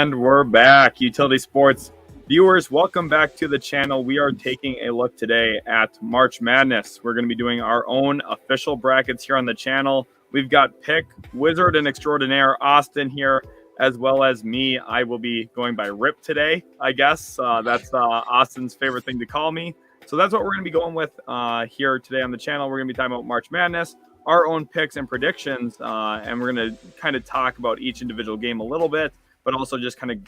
And we're back. Utility Sports viewers, welcome back to the channel. We are taking a look today at March Madness. We're going to be doing our own official brackets here on the channel. We've got Pick, Wizard, and Extraordinaire Austin here, as well as me. I will be going by Rip today, I guess. That's Austin's favorite thing to call me. So that's what we're going to be going with here today on the channel. We're going to be talking about March Madness, our own picks and predictions, and we're going to kind of talk about each individual game a little bit, but also just kind of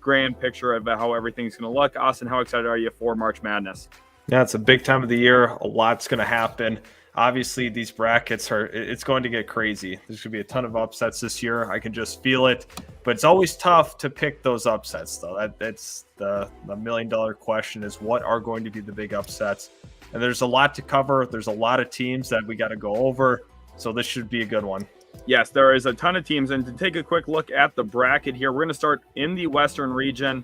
grand picture of how everything's going to look. Austin, how excited are you for March Madness? Yeah, it's a big time of the year. A lot's going to happen. Obviously, these brackets it's going to get crazy. There's going to be a ton of upsets this year. I can just feel it. But it's always tough to pick those upsets, though. That's the million-dollar question is what are going to be the big upsets? And there's a lot to cover. There's a lot of teams that we got to go over. So this should be a good one. Yes, there is a ton of teams. And to take a quick look at the bracket here, we're going to start in the Western region.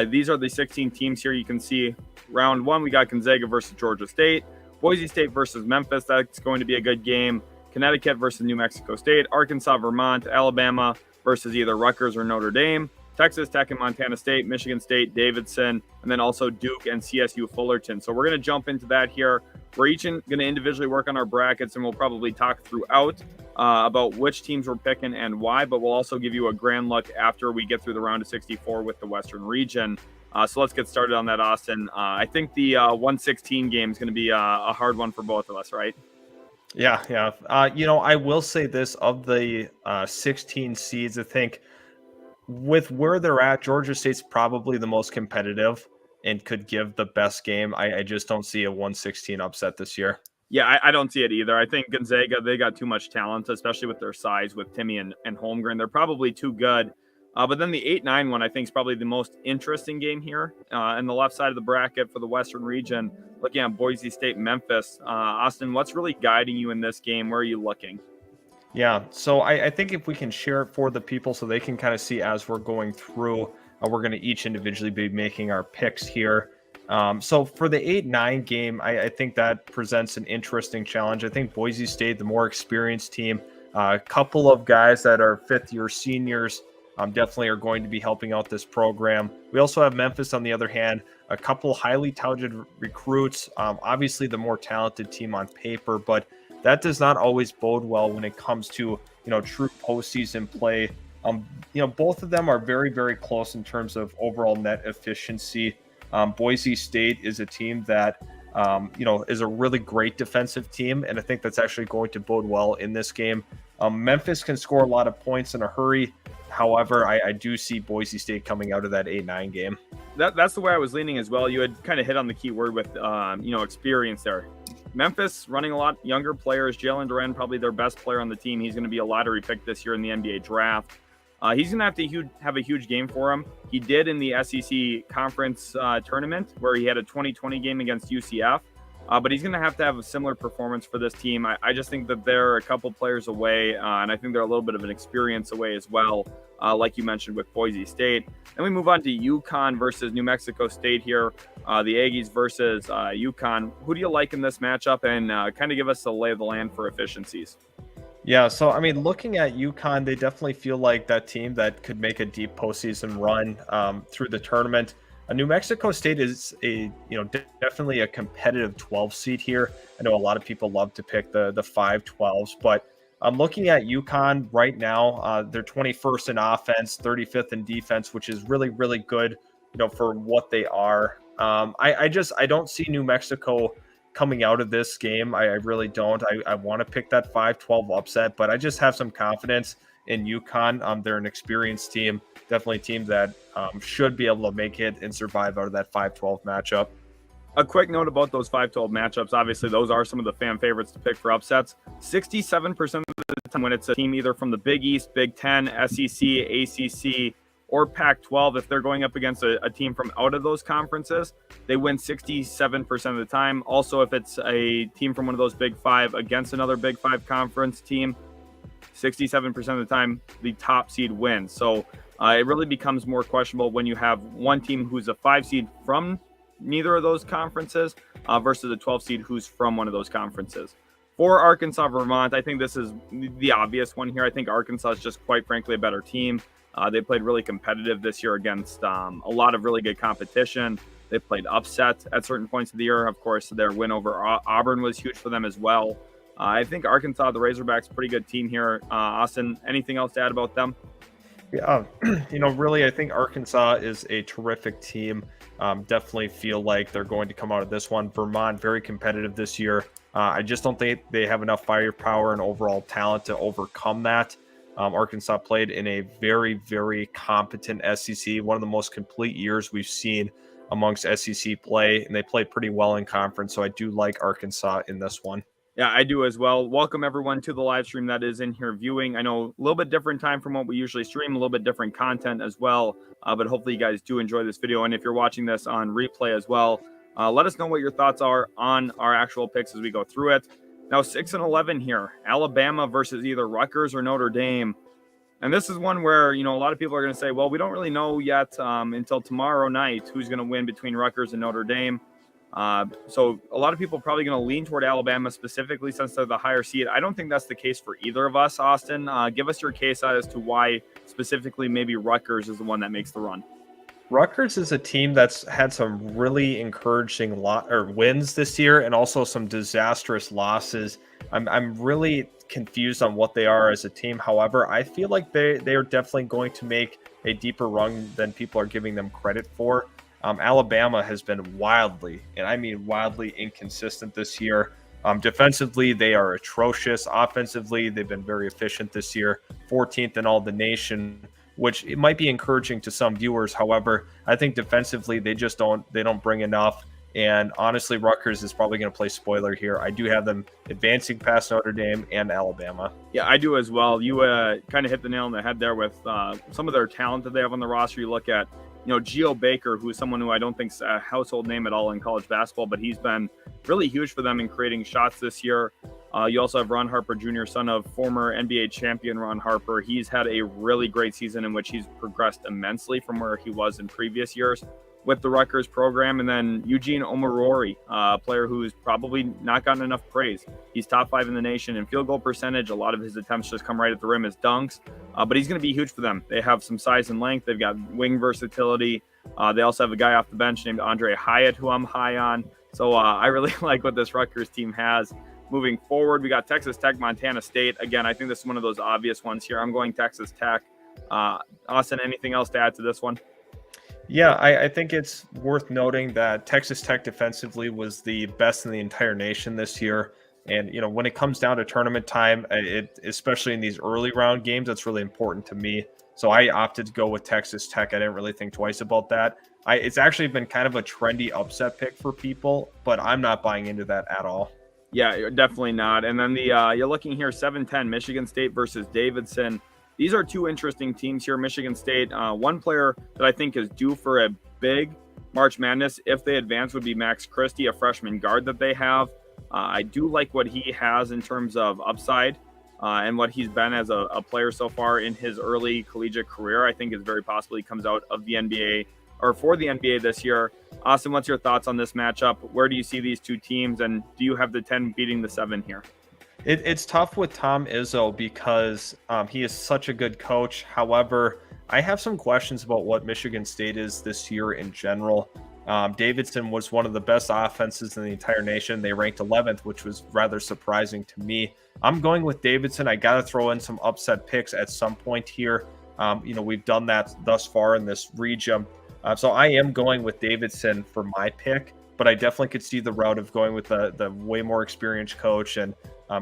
These are the 16 teams here. You can see round one, we got Gonzaga versus Georgia State. Boise State versus Memphis. That's going to be a good game. Connecticut versus New Mexico State. Arkansas, Vermont. Alabama versus either Rutgers or Notre Dame. Texas Tech and Montana State. Michigan State, Davidson. And then also Duke and CSU Fullerton. So we're going to jump into that here. We're each going to individually work on our brackets, and we'll probably talk throughout about which teams we're picking and why. But we'll also give you a grand look after we get through the round of 64 with the Western region. So let's get started on that, Austin. I think the 116 game is going to be a hard one for both of us, right? Yeah. I will say this, of the 16 seeds, I think with where they're at, Georgia State's probably the most competitive and could give the best game. I just don't see a 116 upset this year. Yeah, I don't see it either. I think Gonzaga, they got too much talent, especially with their size with Timmy and Holmgren. They're probably too good. But then the 8-9 one, I think, is probably the most interesting game here in the left side of the bracket for the Western region. Looking at Boise State, Memphis. Austin, what's really guiding you in this game? Where are you looking? Yeah, so I think if we can share it for the people so they can kind of see as we're going through, we're going to each individually be making our picks here. So for the 8-9 game, I think that presents an interesting challenge. I think Boise State, the more experienced team, a couple of guys that are fifth-year seniors, definitely are going to be helping out this program. We also have Memphis, on the other hand, a couple highly touted recruits, obviously the more talented team on paper, but that does not always bode well when it comes to, true postseason play. Both of them are very, very close in terms of overall net efficiency. Boise State is a team that, is a really great defensive team, and I think that's actually going to bode well in this game. Memphis can score a lot of points in a hurry. However, I do see Boise State coming out of that 8-9 game. That's the way I was leaning as well. You had kind of hit on the key word with, experience there. Memphis running a lot younger players. Jalen Duren, probably their best player on the team. He's going to be a lottery pick this year in the NBA draft. He's going to have a huge game for him. He did in the SEC conference tournament where he had a 2020 game against UCF. But he's going to have a similar performance for this team. I just think that they're a couple players away, and I think they're a little bit of an experience away as well, like you mentioned with Boise State. Then we move on to Uconn versus New Mexico State here, the Aggies versus Uconn. Who do you like in this matchup, and kind of give us a lay of the land for efficiencies? Yeah, so, looking at Uconn, they definitely feel like that team that could make a deep postseason run through the tournament. New Mexico State is definitely a competitive 12 seed here. I know a lot of people love to pick the 5-12s, but I'm looking at Uconn right now. They're 21st in offense, 35th in defense, which is really, really good, for what they are. I don't see New Mexico coming out of this game. I really don't. I want to pick that 5-12 upset, but I just have some confidence in Uconn. They're an experienced team, definitely a team that should be able to make it and survive out of that 5-12 matchup. A quick note about those 5-12 matchups. Obviously, those are some of the fan favorites to pick for upsets. 67% of the time when it's a team either from the Big East, Big Ten, SEC, ACC, or Pac-12, if they're going up against a team from out of those conferences, they win 67% of the time. Also, if it's a team from one of those Big Five against another Big Five conference team, 67% of the time, the top seed wins. So it really becomes more questionable when you have one team who's a 5 seed from neither of those conferences versus a 12 seed who's from one of those conferences. For Arkansas, Vermont, I think this is the obvious one here. I think Arkansas is just quite frankly a better team. They played really competitive this year against a lot of really good competition. They played upset at certain points of the year. Of course, their win over Auburn was huge for them as well. I think Arkansas, the Razorbacks, pretty good team here. Austin, anything else to add about them? Yeah, really, I think Arkansas is a terrific team. Definitely feel like they're going to come out of this one. Vermont, very competitive this year. I just don't think they have enough firepower and overall talent to overcome that. Arkansas played in a very, very competent SEC, one of the most complete years we've seen amongst SEC play, and they played pretty well in conference. So I do like Arkansas in this one. Yeah, I do as well. Welcome everyone to the live stream that is in here viewing. I know a little bit different time from what we usually stream, a little bit different content as well, but hopefully you guys do enjoy this video. And if you're watching this on replay as well, let us know what your thoughts are on our actual picks as we go through it. Now 6-11 here, Alabama versus either Rutgers or Notre Dame. And this is one where, a lot of people are going to say, well, we don't really know yet until tomorrow night who's going to win between Rutgers and Notre Dame. So a lot of people are probably going to lean toward Alabama specifically since they're the higher seed. I don't think that's the case for either of us, Austin. Give us your case as to why specifically maybe Rutgers is the one that makes the run. Rutgers is a team that's had some really encouraging wins this year and also some disastrous losses. I'm really confused on what they are as a team. However, I feel like they are definitely going to make a deeper run than people are giving them credit for. Alabama has been wildly, and I mean wildly, inconsistent this year. Defensively, they are atrocious. Offensively, they've been very efficient this year, 14th in all the nation, which it might be encouraging to some viewers. However, I think defensively, they don't bring enough. And honestly, Rutgers is probably going to play spoiler here. I do have them advancing past Notre Dame and Alabama. Yeah, I do as well. You kind of hit the nail on the head there with some of their talent that they have on the roster. You look at Geo Baker, who's someone who I don't think's a household name at all in college basketball, but he's been really huge for them in creating shots this year. You also have Ron Harper Jr., son of former NBA champion Ron Harper. He's had a really great season in which he's progressed immensely from where he was in previous years with the Rutgers program. And then Eugene Omirori, a player who's probably not gotten enough praise. He's top 5 in the nation in field goal percentage. A lot of his attempts just come right at the rim as dunks, but he's going to be huge for them. They have some size and length. They've got wing versatility. They also have a guy off the bench named Andre Hyatt, who I'm high on. So I really like what this Rutgers team has. Moving forward, we got Texas Tech, Montana State. Again, I think this is one of those obvious ones here. I'm going Texas Tech. Austin, anything else to add to this one? Yeah, I think it's worth noting that Texas Tech defensively was the best in the entire nation this year. And, when it comes down to tournament time, especially in these early round games, that's really important to me. So I opted to go with Texas Tech. I didn't really think twice about that. It's actually been kind of a trendy upset pick for people, but I'm not buying into that at all. Yeah, definitely not. And then you're looking here, 7-10, Michigan State versus Davidson. These are two interesting teams here. Michigan State, one player that I think is due for a big March Madness, if they advance, would be Max Christie, a freshman guard that they have. I do like what he has in terms of upside and what he's been as a player so far in his early collegiate career. I think is very possible he comes out of the NBA or for the NBA this year. Austin, what's your thoughts on this matchup? Where do you see these two teams, and do you have the 10 beating the 7 here? It's tough with Tom Izzo because he is such a good coach. However, I have some questions about what Michigan State is this year in general. Davidson was one of the best offenses in the entire nation. They ranked 11th, which was rather surprising to me. I'm going with Davidson. I got to throw in some upset picks at some point here. We've done that thus far in this region. So I am going with Davidson for my pick, but I definitely could see the route of going with the way more experienced coach and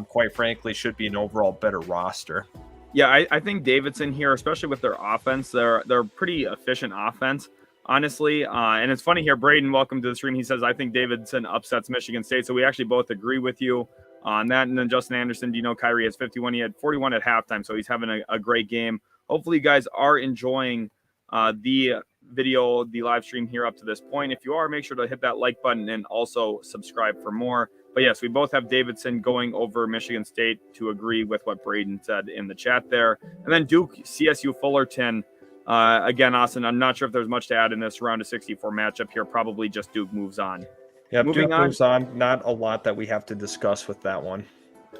quite frankly should be an overall better roster. Yeah, I think Davidson here, especially with their offense, they're pretty efficient offense, honestly. And it's funny here, Braden, welcome to the stream. He says, I think Davidson upsets Michigan State. So we actually both agree with you on that. And then Justin Anderson, Kyrie has 51. He had 41 at halftime, so he's having a great game. Hopefully you guys are enjoying the video, the live stream here up to this point. If you are, make sure to hit that like button and also subscribe for more. But yes, we both have Davidson going over Michigan State to agree with what Braden said in the chat there. And then Duke, CSU Fullerton. Again, Austin, I'm not sure if there's much to add in this round of 64 matchup here. Probably just Duke moves on. Yeah, Duke moves on. Not a lot that we have to discuss with that one.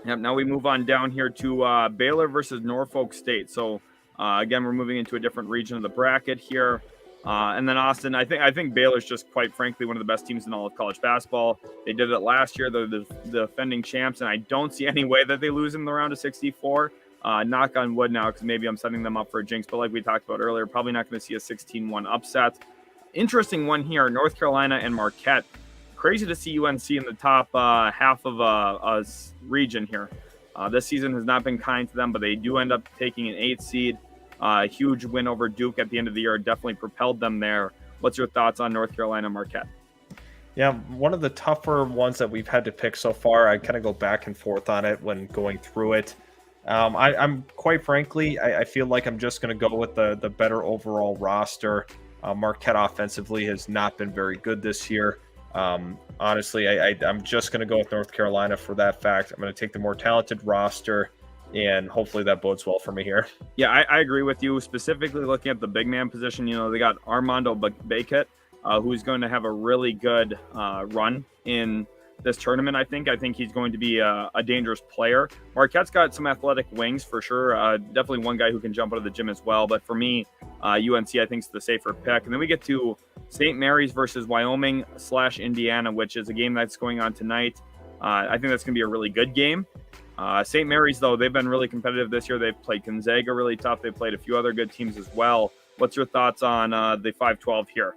Yep, now we move on down here to Baylor versus Norfolk State. So Again, we're moving into a different region of the bracket here. And then Austin, I think Baylor's just quite frankly one of the best teams in all of college basketball. They did it last year. They're the defending champs, and I don't see any way that they lose in the round of 64. Knock on wood now, because maybe I'm setting them up for a jinx. But like we talked about earlier, probably not going to see a 16-1 upset. Interesting one here, North Carolina and Marquette. Crazy to see UNC in the top half of a region here. This season has not been kind to them, but they do end up taking an 8th seed. A huge win over Duke at the end of the year definitely propelled them there. What's your thoughts on North Carolina Marquette? Yeah, one of the tougher ones that we've had to pick so far. I kind of go back and forth on it when going through it. I'm quite frankly, I feel like I'm just going to go with the better overall roster. Marquette offensively has not been very good this year. Honestly, I'm just going to go with North Carolina for that fact. I'm going to take the more talented roster, and hopefully that bodes well for me here. Yeah, I agree with you. Specifically looking at the big man position, they got Armando Bakit, who's going to have a really good run in this tournament. I think he's going to be a dangerous player. Marquette's got some athletic wings for sure. Definitely one guy who can jump out of the gym as well. But for me, UNC I think is the safer pick. And then we get to St. Mary's versus Wyoming/Indiana, which is a game that's going on tonight. I think that's going to be a really good game. St. Mary's, though, they've been really competitive this year. They've played Gonzaga really tough. They've played a few other good teams as well. What's your thoughts on the 5-12 here?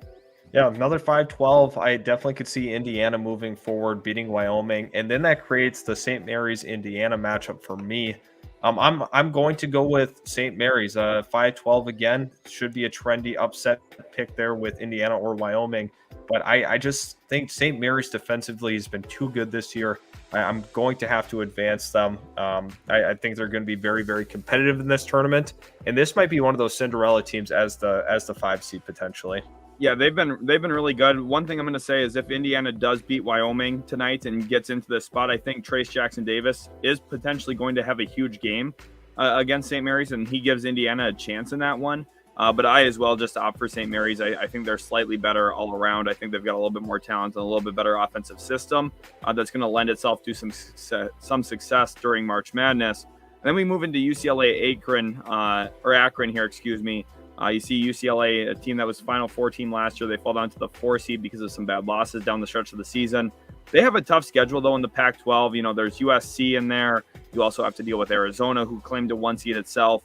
Yeah, another 5-12. I definitely could see Indiana moving forward, beating Wyoming, and then that creates the St. Mary's Indiana matchup for me. I'm going to go with St. Mary's. 5-12 again should be a trendy upset pick there with Indiana or Wyoming, but I just think St. Mary's defensively has been too good this year. I'm going to have to advance them. I think they're going to be very, very competitive in this tournament, and this might be one of those Cinderella teams as the 5 seed potentially. Yeah, they've been really good. One thing I'm going to say is if Indiana does beat Wyoming tonight and gets into this spot, I think Trace Jackson-Davis is potentially going to have a huge game against St. Mary's, and he gives Indiana a chance in that one. But I as well just opt for St. Mary's. I think they're slightly better all around. I think they've got a little bit more talent and a little bit better offensive system that's going to lend itself to some success during March Madness. And then we move into UCLA Akron here, excuse me. You see UCLA, a team that was Final Four team last year. They fall down to the 4 seed because of some bad losses down the stretch of the season. They have a tough schedule, though, in the Pac-12. There's USC in there. You also have to deal with Arizona, who claimed a 1 seed itself.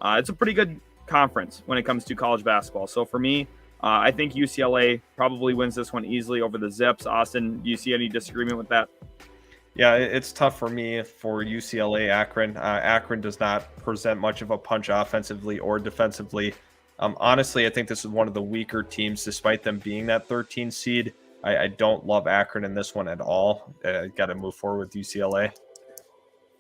It's a pretty good conference when it comes to college basketball. So for me, I think UCLA probably wins this one easily over the Zips. Austin, do you see any disagreement with that? Yeah, it's tough for me for UCLA Akron. Akron does not present much of a punch offensively or defensively. Honestly, I think this is one of the weaker teams, despite them being that 13 seed. I don't love Akron in this one at all. Got to move forward with UCLA.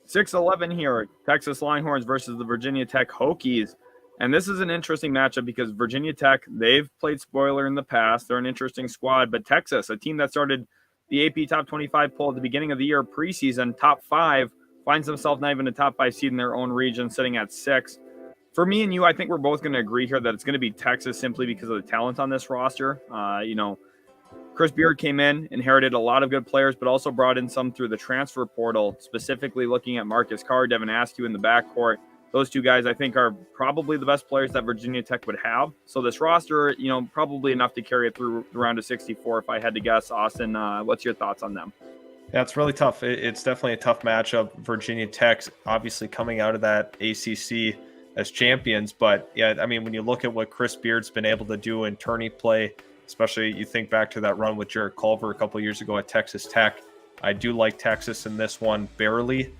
6-11 here, Texas Longhorns versus the Virginia Tech Hokies. And this is an interesting matchup because Virginia Tech, they've played spoiler in the past. They're an interesting squad. But Texas, a team that started the AP Top 25 poll at the beginning of the year preseason, top 5, finds themselves not even a top 5 seed in their own region, sitting at 6. For me and you, I think we're both going to agree here that it's going to be Texas simply because of the talent on this roster. Chris Beard came in, inherited a lot of good players, but also brought in some through the transfer portal, specifically looking at Marcus Carr, Devin Askew in the backcourt. Those two guys, I think, are probably the best players that Virginia Tech would have. So this roster, probably enough to carry it through the round of 64, if I had to guess. Austin, what's your thoughts on them? Yeah, it's really tough. It's definitely a tough matchup. Virginia Tech, obviously coming out of that ACC as champions. But, yeah, I mean, when you look at what Chris Beard's been able to do in tourney play, especially you think back to that run with Jarrett Culver a couple of years ago at Texas Tech, I do like Texas in this one barely.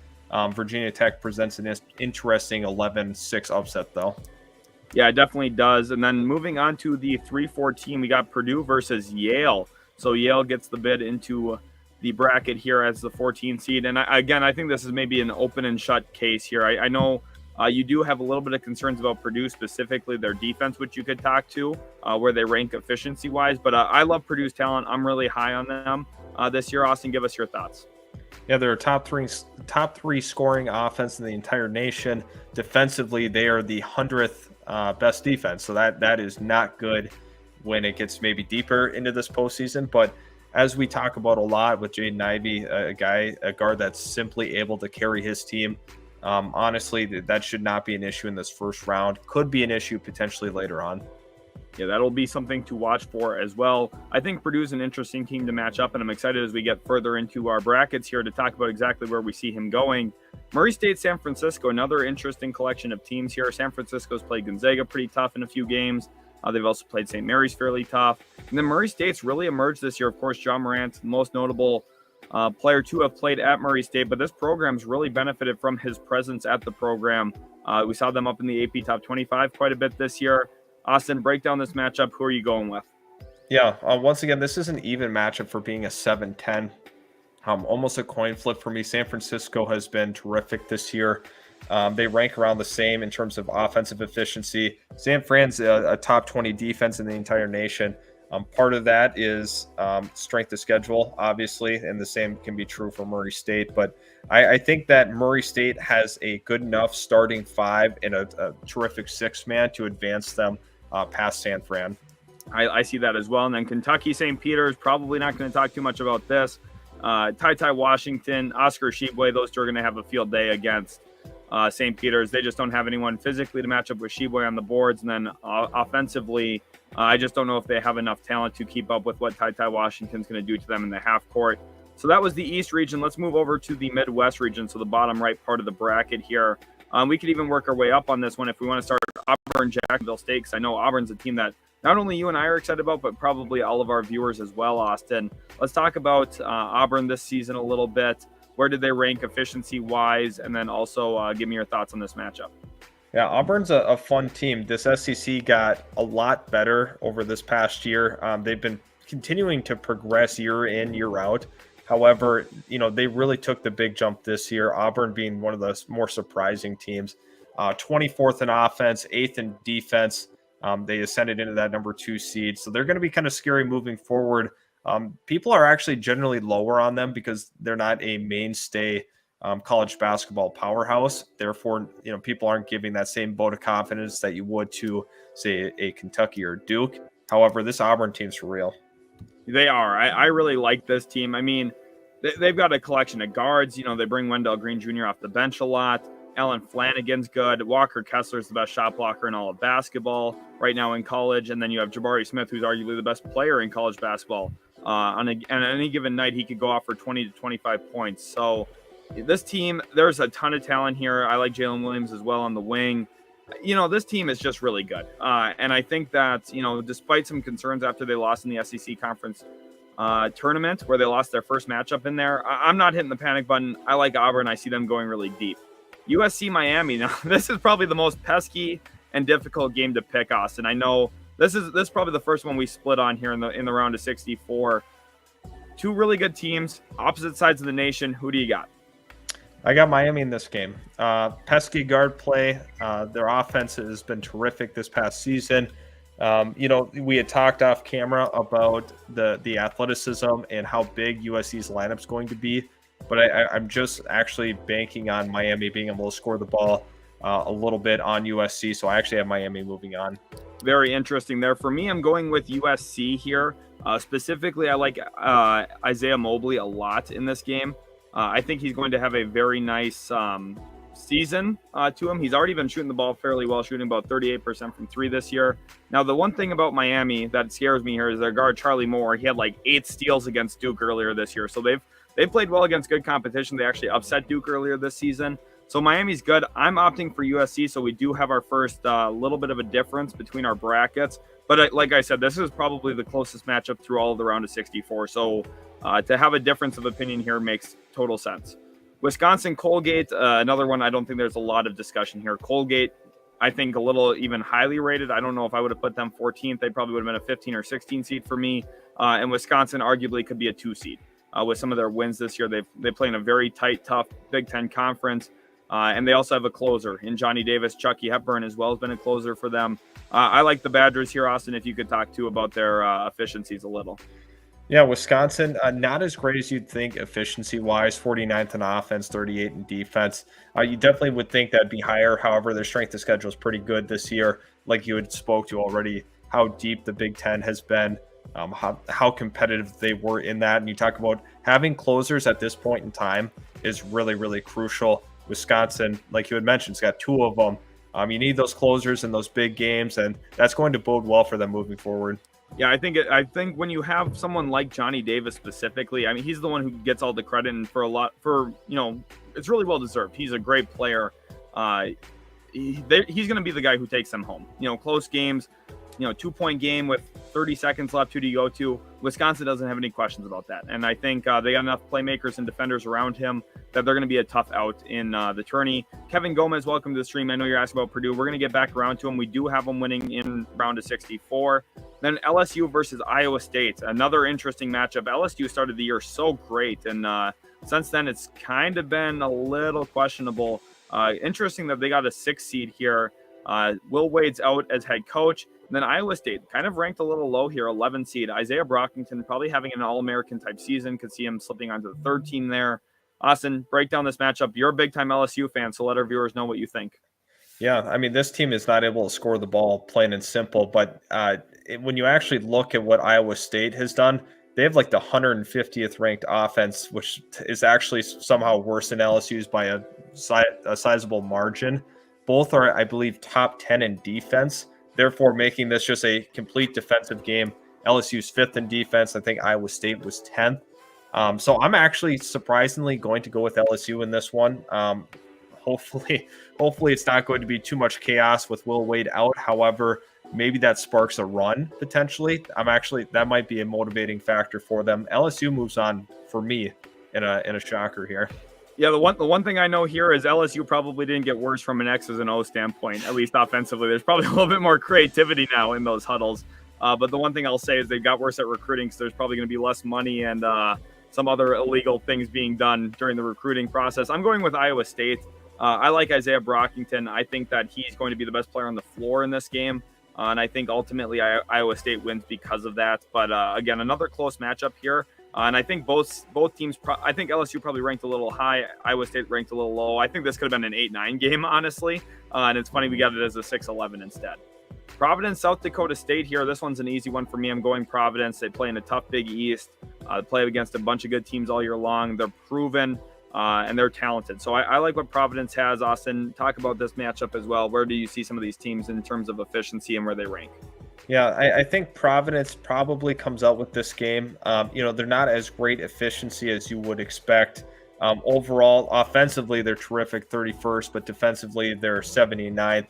Virginia Tech presents an interesting 11-6 upset, though. Yeah, it definitely does. And then moving on to the 3-4 team, we got Purdue versus Yale. So Yale gets the bid into the bracket here as the 14 seed. And I think this is maybe an open and shut case here. I know you do have a little bit of concerns about Purdue, specifically their defense, which you could talk to, where they rank efficiency-wise. But I love Purdue's talent. I'm really high on them this year. Austin, give us your thoughts. Yeah, they're a top three scoring offense in the entire nation. Defensively, they are the 100th best defense. So that is not good when it gets maybe deeper into this postseason. But as we talk about a lot with Jaden Ivey, a guard that's simply able to carry his team, Honestly, that should not be an issue in this first round. Could be an issue potentially later on. Yeah, that'll be something to watch for as well. I think Purdue's an interesting team to match up, and I'm excited as we get further into our brackets here to talk about exactly where we see him going. Murray State, San Francisco, another interesting collection of teams here. San Francisco's played Gonzaga pretty tough in a few games. They've also played St. Mary's fairly tough. And then Murray State's really emerged this year. Of course, John Morant, the most notable player to have played at Murray State, but this program's really benefited from his presence at the program. We saw them up in the AP Top 25 quite a bit this year. Austin, break down this matchup. Who are you going with? Yeah, once again, this is an even matchup for being a 7-10. Almost a coin flip for me. San Francisco has been terrific this year. They rank around the same in terms of offensive efficiency. San Fran's a top 20 defense in the entire nation. Part of that is strength of schedule, obviously, and the same can be true for Murray State. But I think that Murray State has a good enough starting five and a terrific six-man to advance them past San Fran. I see that as well. And then Kentucky, St. Peter's, probably not going to talk too much about this. Ty Washington, Oscar Sheboy, those two are going to have a field day against St. Peter's. They just don't have anyone physically to match up with Sheboy on the boards. And then offensively, I just don't know if they have enough talent to keep up with what Ty Washington's going to do to them in the half court. So that was the East region. Let's move over to the Midwest region, so the bottom right part of the bracket here. We could even work our way up on this one if we want to start Auburn, Jacksonville State, because I know Auburn's a team that not only you and I are excited about, but probably all of our viewers as well, Austin. Let's talk about Auburn this season a little bit. Where did they rank efficiency-wise? And then also give me your thoughts on this matchup. Yeah, Auburn's a fun team. This SEC got a lot better over this past year. They've been continuing to progress year in, year out. However, they really took the big jump this year, Auburn being one of the more surprising teams. 24th in offense, 8th in defense. They ascended into that number 2 seed. So they're going to be kind of scary moving forward. People are actually generally lower on them because they're not a mainstay college basketball powerhouse. Therefore, people aren't giving that same vote of confidence that you would to, say, a Kentucky or Duke. However, this Auburn team's for real. They are. I really like this team. I mean, they've got a collection of guards. They bring Wendell Green Jr. off the bench a lot. Alan Flanagan's good. Walker Kessler's the best shot blocker in all of basketball right now in college. And then you have Jabari Smith, who's arguably the best player in college basketball. On any given night, he could go off for 20 to 25 points. So this team, there's a ton of talent here. I like Jalen Williams as well on the wing. This team is just really good. And I think that, despite some concerns after they lost in the SEC conference tournament where they lost their first matchup in there, I'm not hitting the panic button. I like Auburn. I see them going really deep. USC Miami. Now, this is probably the most pesky and difficult game to pick, Austin. I know this is probably the first one we split on here in the round of 64. Two really good teams, opposite sides of the nation. Who do you got? I got Miami in this game. Pesky guard play. Their offense has been terrific this past season. We had talked off camera about the athleticism and how big USC's lineup's going to be. But I'm just actually banking on Miami being able to score the ball a little bit on USC. So I actually have Miami moving on. Very interesting there. For me, I'm going with USC here. Specifically, I like Isaiah Mobley a lot in this game. I think he's going to have a very nice season to him. He's already been shooting the ball fairly well, shooting about 38% from 3 this year. Now, the one thing about Miami that scares me here is their guard, Charlie Moore. He had like 8 steals against Duke earlier this year. So they've played well against good competition. They actually upset Duke earlier this season. So Miami's good. I'm opting for USC, so we do have our first little bit of a difference between our brackets. But like I said, this is probably the closest matchup through all of the round of 64. So to have a difference of opinion here makes total sense. Wisconsin, Colgate, another one. I don't think there's a lot of discussion here. Colgate, I think a little even highly rated. I don't know if I would have put them 14th. They probably would have been a 15 or 16 seed for me. And Wisconsin arguably could be a 2 seed with some of their wins this year. They play in a very tight, tough Big Ten conference. And they also have a closer in Johnny Davis. Chucky Hepburn as well has been a closer for them. I like the Badgers here, Austin, if you could talk too about their efficiencies a little. Yeah, Wisconsin, not as great as you'd think efficiency-wise, 49th in offense, 38 in defense. You definitely would think that'd be higher. However, their strength of schedule is pretty good this year. Like you had spoke to already, how deep the Big Ten has been, how competitive they were in that. And you talk about having closers at this point in time is really, really crucial. Wisconsin, like you had mentioned, has got 2 of them. You need those closers in those big games, and that's going to bode well for them moving forward. Yeah, I think when you have someone like Johnny Davis specifically, I mean, he's the one who gets all the credit, and it's really well deserved. He's a great player. He's going to be the guy who takes them home. Close games, 2-point game with 30 seconds left, who do you go to? Wisconsin doesn't have any questions about that. And I think they got enough playmakers and defenders around him that they're going to be a tough out in the tourney. Kevin Gomez, welcome to the stream. I know you're asking about Purdue. We're going to get back around to him. We do have them winning in round of 64. Then LSU versus Iowa State, another interesting matchup. LSU started the year so great, and since then it's kind of been a little questionable. Interesting that they got a 6 seed here. Will Wade's out as head coach. And then Iowa State kind of ranked a little low here, 11 seed. Isaiah Brockington probably having an All-American type season. Could see him slipping onto the 3rd team there. Austin, break down this matchup. You're a big-time LSU fan, so let our viewers know what you think. Yeah, I mean, this team is not able to score the ball, plain and simple. But when you actually look at what Iowa State has done, they have like the 150th ranked offense, which is actually somehow worse than LSU's by a sizable margin. Both are, I believe, top 10 in defense, therefore making this just a complete defensive game. LSU's 5th in defense. I think Iowa State was 10th. So I'm actually surprisingly going to go with LSU in this one. Hopefully it's not going to be too much chaos with Will Wade out. However, maybe that sparks a run potentially. That might be a motivating factor for them. LSU moves on for me in a shocker here. Yeah, the one thing I know here is LSU probably didn't get worse from an X's and O standpoint, at least offensively. There's probably a little bit more creativity now in those huddles. But the one thing I'll say is they got worse at recruiting, so there's probably going to be less money and some other illegal things being done during the recruiting process. I'm going with Iowa State. I like Isaiah Brockington. I think that he's going to be the best player on the floor in this game. And I think ultimately Iowa State wins because of that. But again, another close matchup here. And I think both teams, I think LSU probably ranked a little high. Iowa State ranked a little low. I think this could have been an 8-9 game, honestly. And it's funny we got it as a 6-11 instead. Providence, South Dakota State here. This one's an easy one for me. I'm going Providence. They play in a tough Big East. They play against a bunch of good teams all year long. They're proven and they're talented. So I like what Providence has. Austin, talk about this matchup as well. Where do you see some of these teams in terms of efficiency and where they rank? Yeah, I think Providence probably comes out with this game. They're not as great efficiency as you would expect. Overall, offensively, they're terrific, 31st, but defensively, they're 79th.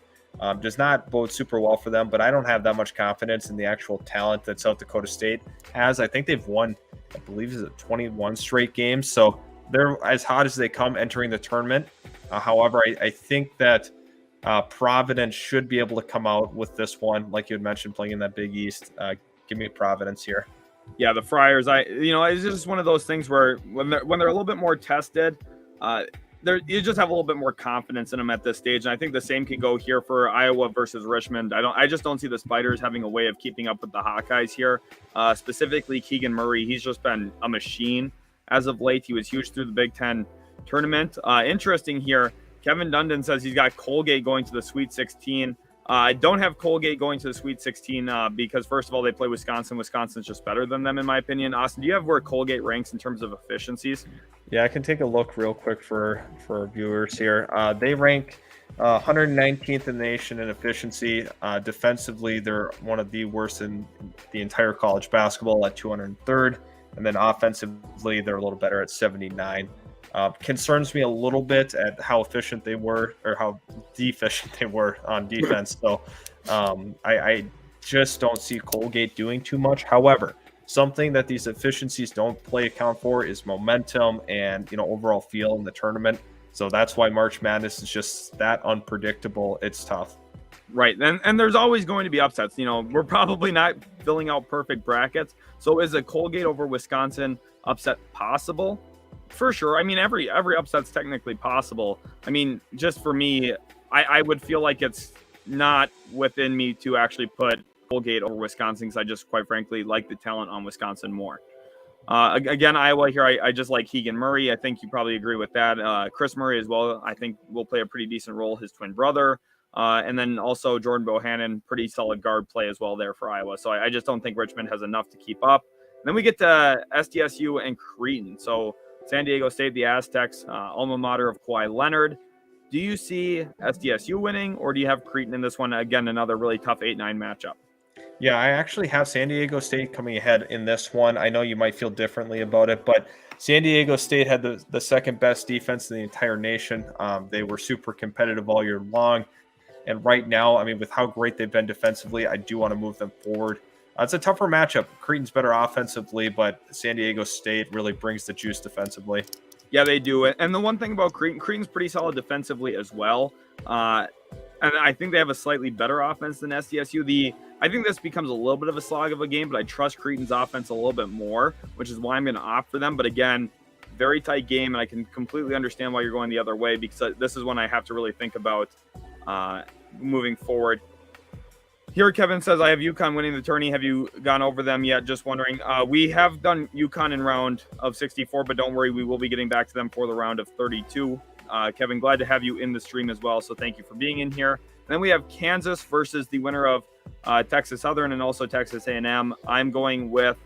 Does not bode super well for them, but I don't have that much confidence in the actual talent that South Dakota State has. I think they've won, I believe, is it 21 straight games. So they're as hot as they come entering the tournament. However, I think that Providence should be able to come out with this one, like you had mentioned, playing in that Big East. Give me Providence here. Yeah, the Friars. It's just one of those things where when they're a little bit more tested, you just have a little bit more confidence in them at this stage. And I think the same can go here for Iowa versus Richmond. I just don't see the Spiders having a way of keeping up with the Hawkeyes here. Specifically, Keegan Murray. He's just been a machine as of late. He was huge through the Big Ten tournament. Interesting here. Kevin Dundon says he's got Colgate going to the Sweet 16. I don't have Colgate going to the Sweet 16 because, first of all, they play Wisconsin. Wisconsin's just better than them, in my opinion. Austin, do you have where Colgate ranks in terms of efficiencies? Yeah, I can take a look real quick for our viewers here. They rank 119th in the nation in efficiency. Defensively, they're one of the worst in the entire college basketball at 203rd. And then offensively, they're a little better at 79. Concerns me a little bit at how efficient they were, or how deficient they were on defense. So I just don't see Colgate doing too much. However, something that these efficiencies don't play account for is momentum and overall feel in the tournament. So that's why March Madness is just that unpredictable. It's tough. Right. And there's always going to be upsets. We're probably not filling out perfect brackets. So is a Colgate over Wisconsin upset possible? For sure. I mean, every upset's technically possible. I mean, just for me, I would feel like it's not within me to actually put Colgate over Wisconsin because I just, quite frankly, like the talent on Wisconsin more. Again, Iowa here, I just like Keegan Murray. I think you probably agree with that. Chris Murray as well, I think will play a pretty decent role, his twin brother. And then also Jordan Bohannon, pretty solid guard play as well there for Iowa. So I just don't think Richmond has enough to keep up. And then we get to SDSU and Creighton. So San Diego State, the Aztecs, alma mater of Kawhi Leonard. Do you see SDSU winning, or do you have Creighton in this one? Again, another really tough 8-9 matchup. Yeah, I actually have San Diego State coming ahead in this one. I know you might feel differently about it, but San Diego State had the second best defense in the entire nation. They were super competitive all year long. And right now, I mean, with how great they've been defensively, I do want to move them forward. It's a tougher matchup. Creighton's better offensively, but San Diego State really brings the juice defensively. Yeah, they do. And the one thing about Creighton's pretty solid defensively as well. And I think they have a slightly better offense than SDSU. I think this becomes a little bit of a slog of a game, but I trust Creighton's offense a little bit more, which is why I'm going to opt for them. But again, very tight game, and I can completely understand why you're going the other way, because this is when I have to really think about moving forward. Here, Kevin says, I have Uconn winning the tourney. Have you gone over them yet? Just wondering. We have done Uconn in round of 64, but don't worry, we will be getting back to them for the round of 32. Kevin, glad to have you in the stream as well, so thank you for being in here. And then we have Kansas versus the winner of Texas Southern and also Texas A&M. I'm going with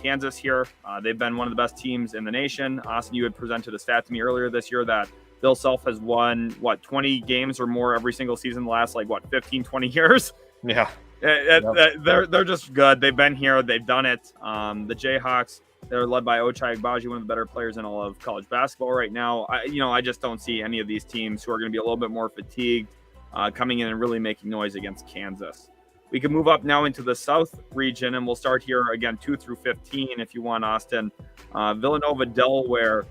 Kansas here. They've been one of the best teams in the nation. Austin, you had presented a stat to me earlier this year that Bill Self has won, 20 games or more every single season the last, 15, 20 years? Yeah. They're just good. They've been here. They've done it. The Jayhawks, they're led by Ochai Agbaji, one of the better players in all of college basketball right now. I just don't see any of these teams who are going to be a little bit more fatigued coming in and really making noise against Kansas. We can move up now into the South region, and we'll start here again, 2 through 15, if you want, Austin. Villanova, Delaware.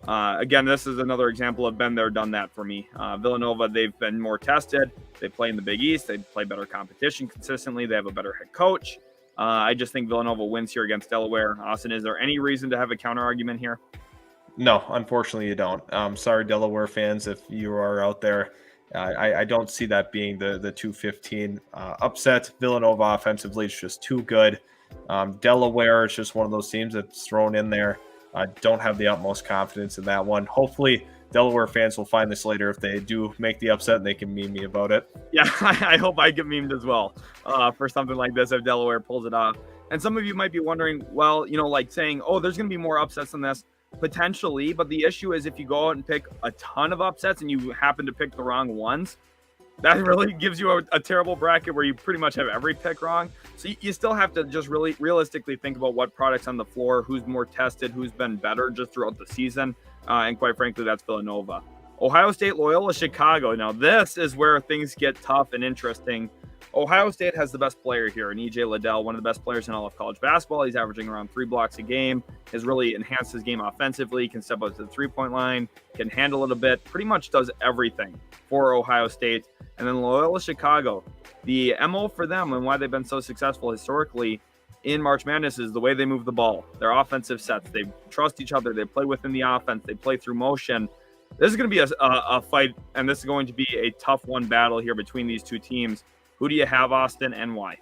Again, this is another example of been there, done that for me. Villanova, they've been more tested. They play in the Big East. They play better competition consistently. They have a better head coach. I just think Villanova wins here against Delaware. Austin, is there any reason to have a counter argument here? No, unfortunately you don't. Sorry, Delaware fans, if you are out there. I don't see that being the 215 upset. Villanova offensively is just too good. Delaware is just one of those teams that's thrown in there. I don't have the utmost confidence in that one. Hopefully, Delaware fans will find this later if they do make the upset and they can meme me about it. Yeah, I hope I get memed as well for something like this if Delaware pulls it off. And some of you might be wondering, well, saying, oh, there's going to be more upsets than this. Potentially, but the issue is if you go out and pick a ton of upsets and you happen to pick the wrong ones, that really gives you a terrible bracket where you pretty much have every pick wrong. So you still have to just really realistically think about what products on the floor, who's more tested, who's been better just throughout the season. And quite frankly, that's Villanova. Ohio State, Loyola Chicago. Now, this is where things get tough and interesting. Ohio State has the best player here in E.J. Liddell, one of the best players in all of college basketball. He's averaging around 3 blocks a game, has really enhanced his game offensively, can step up to the three-point line, can handle it a bit, pretty much does everything for Ohio State. And then Loyola Chicago, the MO for them and why they've been so successful historically in March Madness is the way they move the ball, their offensive sets. They trust each other. They play within the offense. They play through motion. This is going to be a fight, and this is going to be a tough one battle here between these two teams. Who do you have, Austin, and why?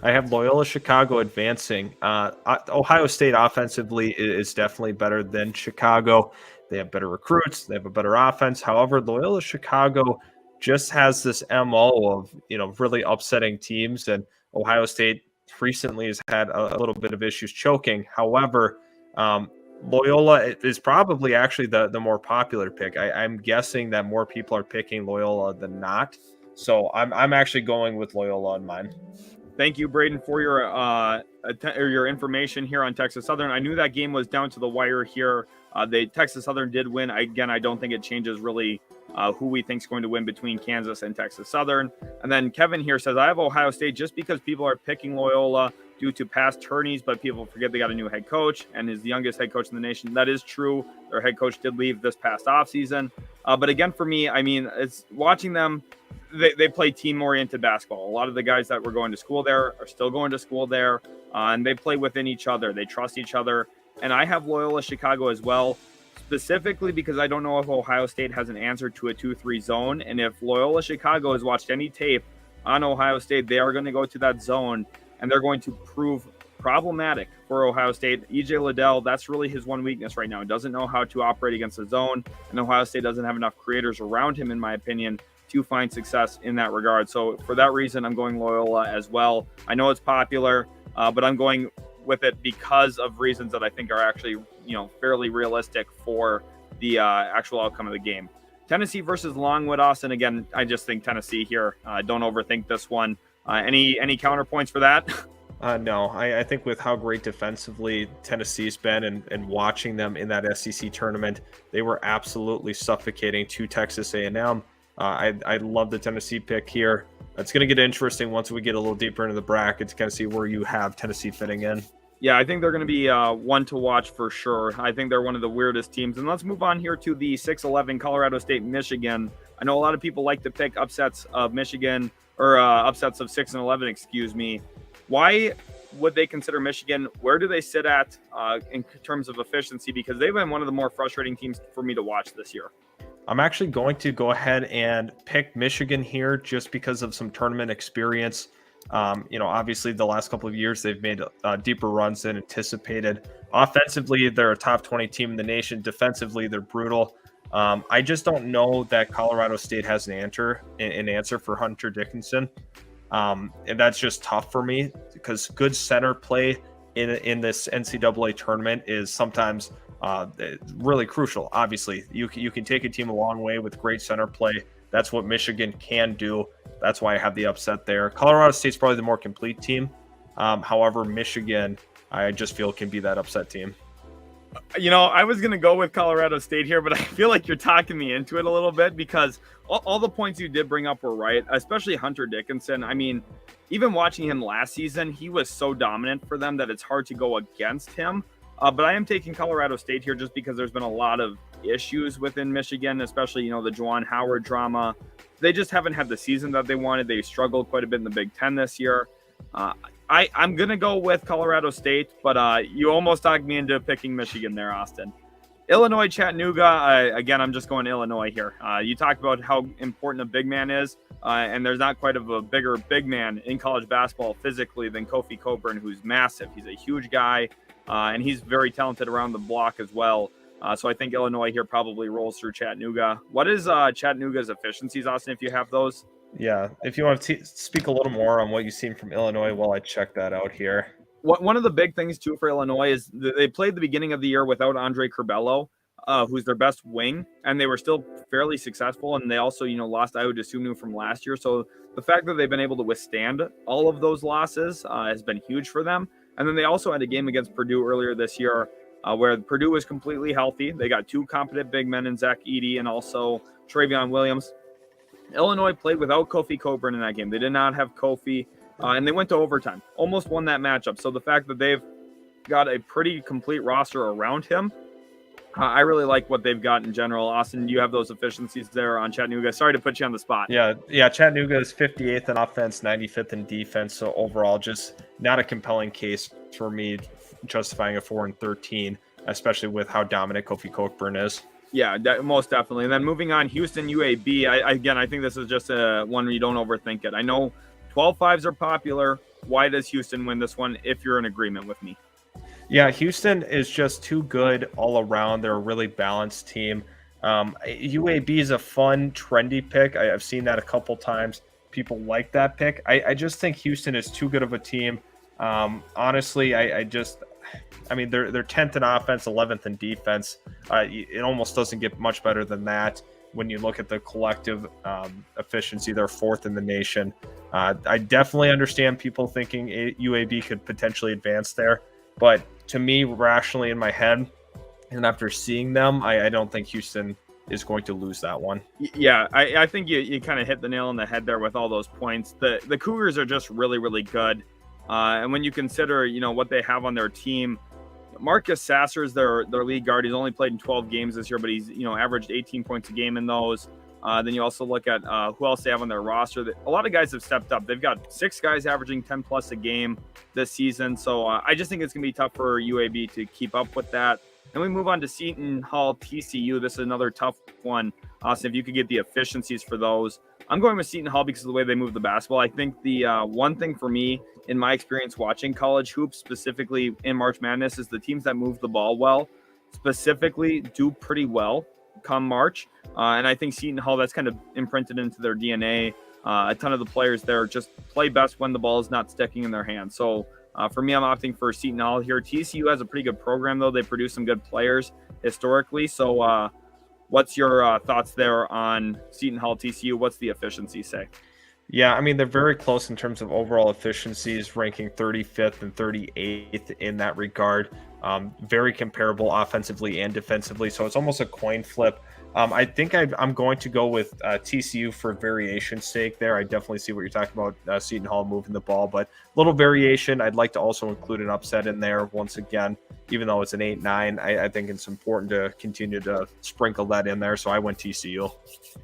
I have Loyola Chicago advancing. Ohio State offensively is definitely better than Chicago. They have better recruits. They have a better offense. However, Loyola Chicago just has this MO of, really upsetting teams. And Ohio State recently has had a little bit of issues choking. However, Loyola is probably actually the more popular pick. I'm guessing that more people are picking Loyola than not. So I'm actually going with Loyola on mine. Thank you, Braden, for your information here on Texas Southern. I knew that game was down to the wire here. Texas Southern did win. Again, I don't think it changes really who we think is going to win between Kansas and Texas Southern. And then Kevin here says, I have Ohio State just because people are picking Loyola due to past tourneys, but people forget they got a new head coach and is the youngest head coach in the nation. That is true. Their head coach did leave this past offseason. But again, for me, it's watching them. They play team-oriented basketball. A lot of the guys that were going to school there are still going to school there, and they play within each other. They trust each other. And I have Loyola Chicago as well, specifically because I don't know if Ohio State has an answer to a 2-3 zone. And if Loyola Chicago has watched any tape on Ohio State, they are going to go to that zone, and they're going to prove problematic for Ohio State. E.J. Liddell, that's really his one weakness right now. He doesn't know how to operate against the zone, and Ohio State doesn't have enough creators around him, in my opinion, to find success in that regard. So for that reason, I'm going Loyola as well. I know it's popular, but I'm going with it because of reasons that I think are actually, fairly realistic for the actual outcome of the game. Tennessee versus Longwood, Austin. Again, I just think Tennessee here. Don't overthink this one. Any counterpoints for that? No, I think with how great defensively Tennessee's been and watching them in that SEC tournament, they were absolutely suffocating to Texas A&M. I love the Tennessee pick here. It's going to get interesting once we get a little deeper into the bracket to kind of see where you have Tennessee fitting in. Yeah, I think they're going to be one to watch for sure. I think they're one of the weirdest teams. And let's move on here to the 6-11 Colorado State, Michigan. I know a lot of people like to pick upsets of Michigan, or upsets of 6-11, excuse me. Why would they consider Michigan? Where do they sit at in terms of efficiency? Because they've been one of the more frustrating teams for me to watch this year. I'm actually going to go ahead and pick Michigan here just because of some tournament experience. Obviously the last couple of years they've made deeper runs than anticipated. Offensively, they're a top 20 team in the nation. Defensively, they're brutal. I just don't know that Colorado State has an answer for Hunter Dickinson. And that's just tough for me because good center play in this NCAA tournament is sometimes really crucial. Obviously, you can take a team a long way with great center play. That's what Michigan can do. That's why I have the upset there. Colorado State's probably the more complete team. However, Michigan, I just feel can be that upset team. I was going to go with Colorado State here, but I feel like you're talking me into it a little bit because all the points you did bring up were right, especially Hunter Dickinson. I mean, even watching him last season, he was so dominant for them that it's hard to go against him. But I am taking Colorado State here just because there's been a lot of issues within Michigan, especially, the Juwan Howard drama. They just haven't had the season that they wanted. They struggled quite a bit in the Big Ten this year. I'm going to go with Colorado State, but you almost talked me into picking Michigan there, Austin. Illinois, Chattanooga. Again, I'm just going Illinois here. You talked about how important a big man is, and there's not quite of a bigger big man in college basketball physically than Kofi Cockburn, who's massive. He's a huge guy, and he's very talented around the block as well. So I think Illinois here probably rolls through Chattanooga. What is Chattanooga's efficiencies, Austin, if you have those? Yeah, if you want to speak a little more on what you've seen from Illinois while I check that out here. One of the big things, too, for Illinois is they played the beginning of the year without Andre Curbelo, who's their best wing, and they were still fairly successful, and they also, lost Ayo Dosunmu from last year. So the fact that they've been able to withstand all of those losses has been huge for them. And then they also had a game against Purdue earlier this year where Purdue was completely healthy. They got two competent big men in Zach Edey and also Travion Williams. Illinois played without Kofi Cockburn in that game. They did not have Kofi, and they went to overtime. Almost won that matchup. So the fact that they've got a pretty complete roster around him, I really like what they've got in general. Austin, do you have those efficiencies there on Chattanooga? Sorry to put you on the spot. Yeah. Chattanooga is 58th in offense, 95th in defense. So overall, just not a compelling case for me justifying a 4-13, especially with how dominant Kofi Cockburn is. Yeah, most definitely. And then moving on, Houston UAB. I think this is just one where you don't overthink it. I know 12-5s are popular. Why does Houston win this one, if you're in agreement with me? Yeah, Houston is just too good all around. They're a really balanced team. UAB is a fun, trendy pick. I've seen that a couple times. People like that pick. I just think Houston is too good of a team. Honestly, they're 10th in offense, 11th in defense. It almost doesn't get much better than that. When you look at the collective efficiency, they're 4th in the nation. I definitely understand people thinking UAB could potentially advance there. But to me, rationally in my head, and after seeing them, I don't think Houston is going to lose that one. Yeah, I think you kind of hit the nail on the head there with all those points. The Cougars are just really, really good. And when you consider, what they have on their team, Marcus Sasser is their lead guard. He's only played in 12 games this year, but he's, averaged 18 points a game in those. Then you also look at who else they have on their roster. A lot of guys have stepped up. They've got 6 guys averaging 10 plus a game this season. So I just think it's going to be tough for UAB to keep up with that. Then we move on to Seton Hall, TCU. This is another tough one. Austin, if you could get the efficiencies for those. I'm going with Seton Hall because of the way they move the basketball. I think the one thing for me, in my experience watching college hoops, specifically in March Madness, is the teams that move the ball well, specifically do pretty well come March. And I think Seton Hall, that's kind of imprinted into their DNA. A ton of the players there just play best when the ball is not sticking in their hands. So for me, I'm opting for Seton Hall here. TCU has a pretty good program, though. They produce some good players historically. So What's your thoughts there on Seton Hall TCU? What's the efficiency say? Yeah, I mean, they're very close in terms of overall efficiencies, ranking 35th and 38th in that regard. Very comparable offensively and defensively, so it's almost a coin flip. I think I'm going to go with TCU for variation's sake there. I definitely see what you're talking about, Seton Hall moving the ball, but little variation. I'd like to also include an upset in there once again, even though it's an 8-9. I think it's important to continue to sprinkle that in there, so I went TCU.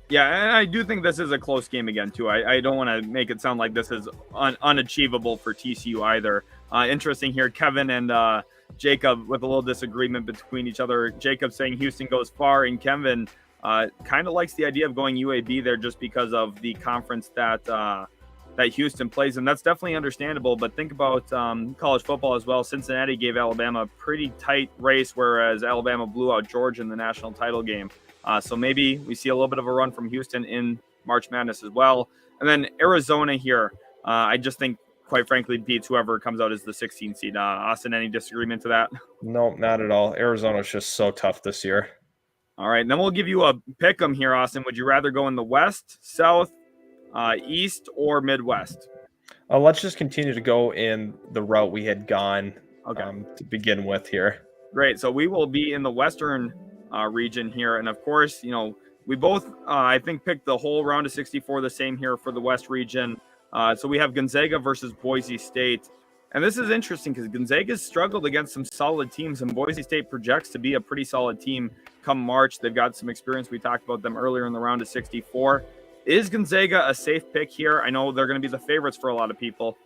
Yeah, and I do think this is a close game again, too. I don't want to make it sound like this is unachievable for TCU either. Interesting here, Kevin and Jacob with a little disagreement between each other. Jacob saying Houston goes far, and Kevin kind of likes the idea of going UAB there just because of the conference that Houston plays, and that's definitely understandable. But think about college football as well. Cincinnati gave Alabama a pretty tight race, whereas Alabama blew out Georgia in the national title game. So maybe we see a little bit of a run from Houston in March Madness as well. And then Arizona here, I just think, quite frankly, beats whoever comes out as the 16th seed. Austin, any disagreement to that? No, not at all. Arizona's just so tough this year. All right, and then we'll give you a pick 'em here, Austin. Would you rather go in the West, South, East, or Midwest? Let's just continue to go in the route we had gone to begin with here. Great. So we will be in the Western region here. And of course, we both, I think, picked the whole round of 64 the same here for the West region. So we have Gonzaga versus Boise State. And this is interesting because Gonzaga's struggled against some solid teams, and Boise State projects to be a pretty solid team come March. They've got some experience. We talked about them earlier in the round of 64. Is Gonzaga a safe pick here? I know they're going to be the favorites for a lot of people.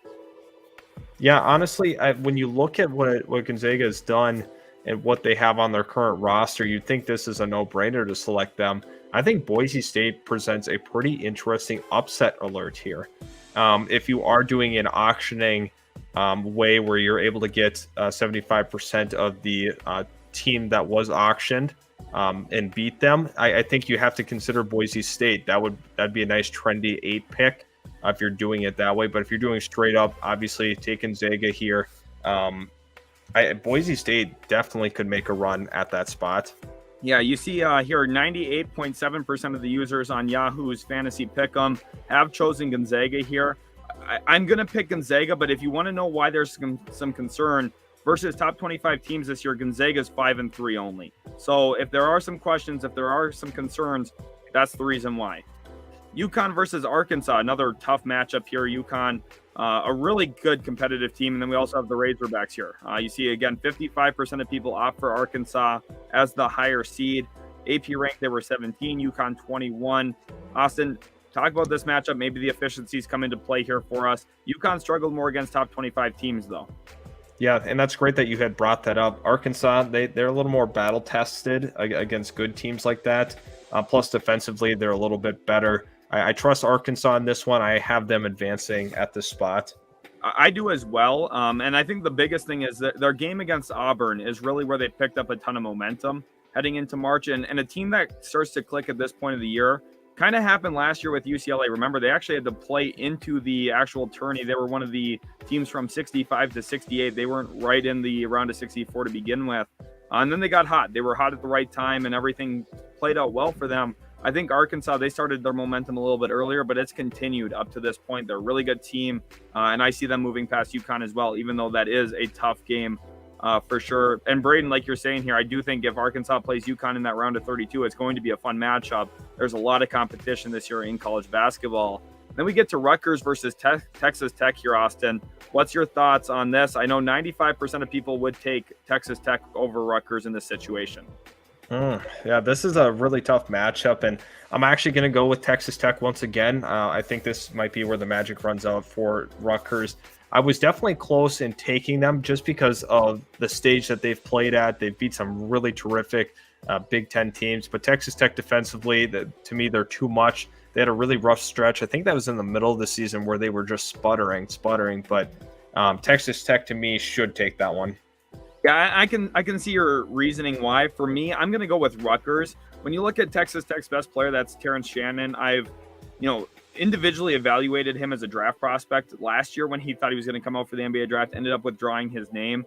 Yeah, honestly, when you look at what Gonzaga has done and what they have on their current roster, you'd think this is a no-brainer to select them. I think Boise State presents a pretty interesting upset alert here. If you are doing an auctioning way where you're able to get 75% of the team that was auctioned and beat them, I think you have to consider Boise State. That'd be a nice trendy 8 pick if you're doing it that way. But if you're doing straight up, obviously take Gonzaga here. Boise State definitely could make a run at that spot. Yeah, you see here 98.7% of the users on Yahoo's Fantasy Pick'em have chosen Gonzaga here. I'm going to pick Gonzaga, but if you want to know why there's some concern versus top 25 teams this year, Gonzaga's 5-3 only. So if there are some questions, if there are some concerns, that's the reason why. Uconn versus Arkansas, another tough matchup here. Uconn, a really good competitive team. And then we also have the Razorbacks here. You see, again, 55% of people opt for Arkansas as the higher seed. AP ranked, they were 17, Uconn 21. Austin, talk about this matchup. Maybe the efficiencies come into play here for us. Uconn struggled more against top 25 teams, though. Yeah, and that's great that you had brought that up. Arkansas, they're a little more battle tested against good teams like that. Plus, defensively, they're a little bit better. I trust Arkansas in this one. I have them advancing at this spot. I do as well. And I think the biggest thing is that their game against Auburn is really where they picked up a ton of momentum heading into March. And a team that starts to click at this point of the year kind of happened last year with UCLA. Remember, they actually had to play into the actual tourney. They were one of the teams from 65 to 68. They weren't right in the round of 64 to begin with. And then they got hot. They were hot at the right time, and everything played out well for them. I think Arkansas, they started their momentum a little bit earlier, but it's continued up to this point. They're a really good team, and I see them moving past UConn as well, even though that is a tough game for sure. And Braden, like you're saying here, I do think if Arkansas plays UConn in that round of 32, it's going to be a fun matchup. There's a lot of competition this year in college basketball. Then we get to Rutgers versus Texas Tech here, Austin. What's your thoughts on this? I know 95% of people would take Texas Tech over Rutgers in this situation. Yeah, this is a really tough matchup, and I'm actually going to go with Texas Tech once again. I think this might be where the magic runs out for Rutgers. I was definitely close in taking them just because of the stage that they've played at. They've beat some really terrific Big Ten teams, but Texas Tech defensively, to me, they're too much. They had a really rough stretch. I think that was in the middle of the season where they were just sputtering, but Texas Tech, to me, should take that one. Yeah, I can see your reasoning why. For me, I'm going to go with Rutgers. When you look at Texas Tech's best player, that's Terrence Shannon. I've, individually evaluated him as a draft prospect last year when he thought he was going to come out for the NBA draft, ended up withdrawing his name.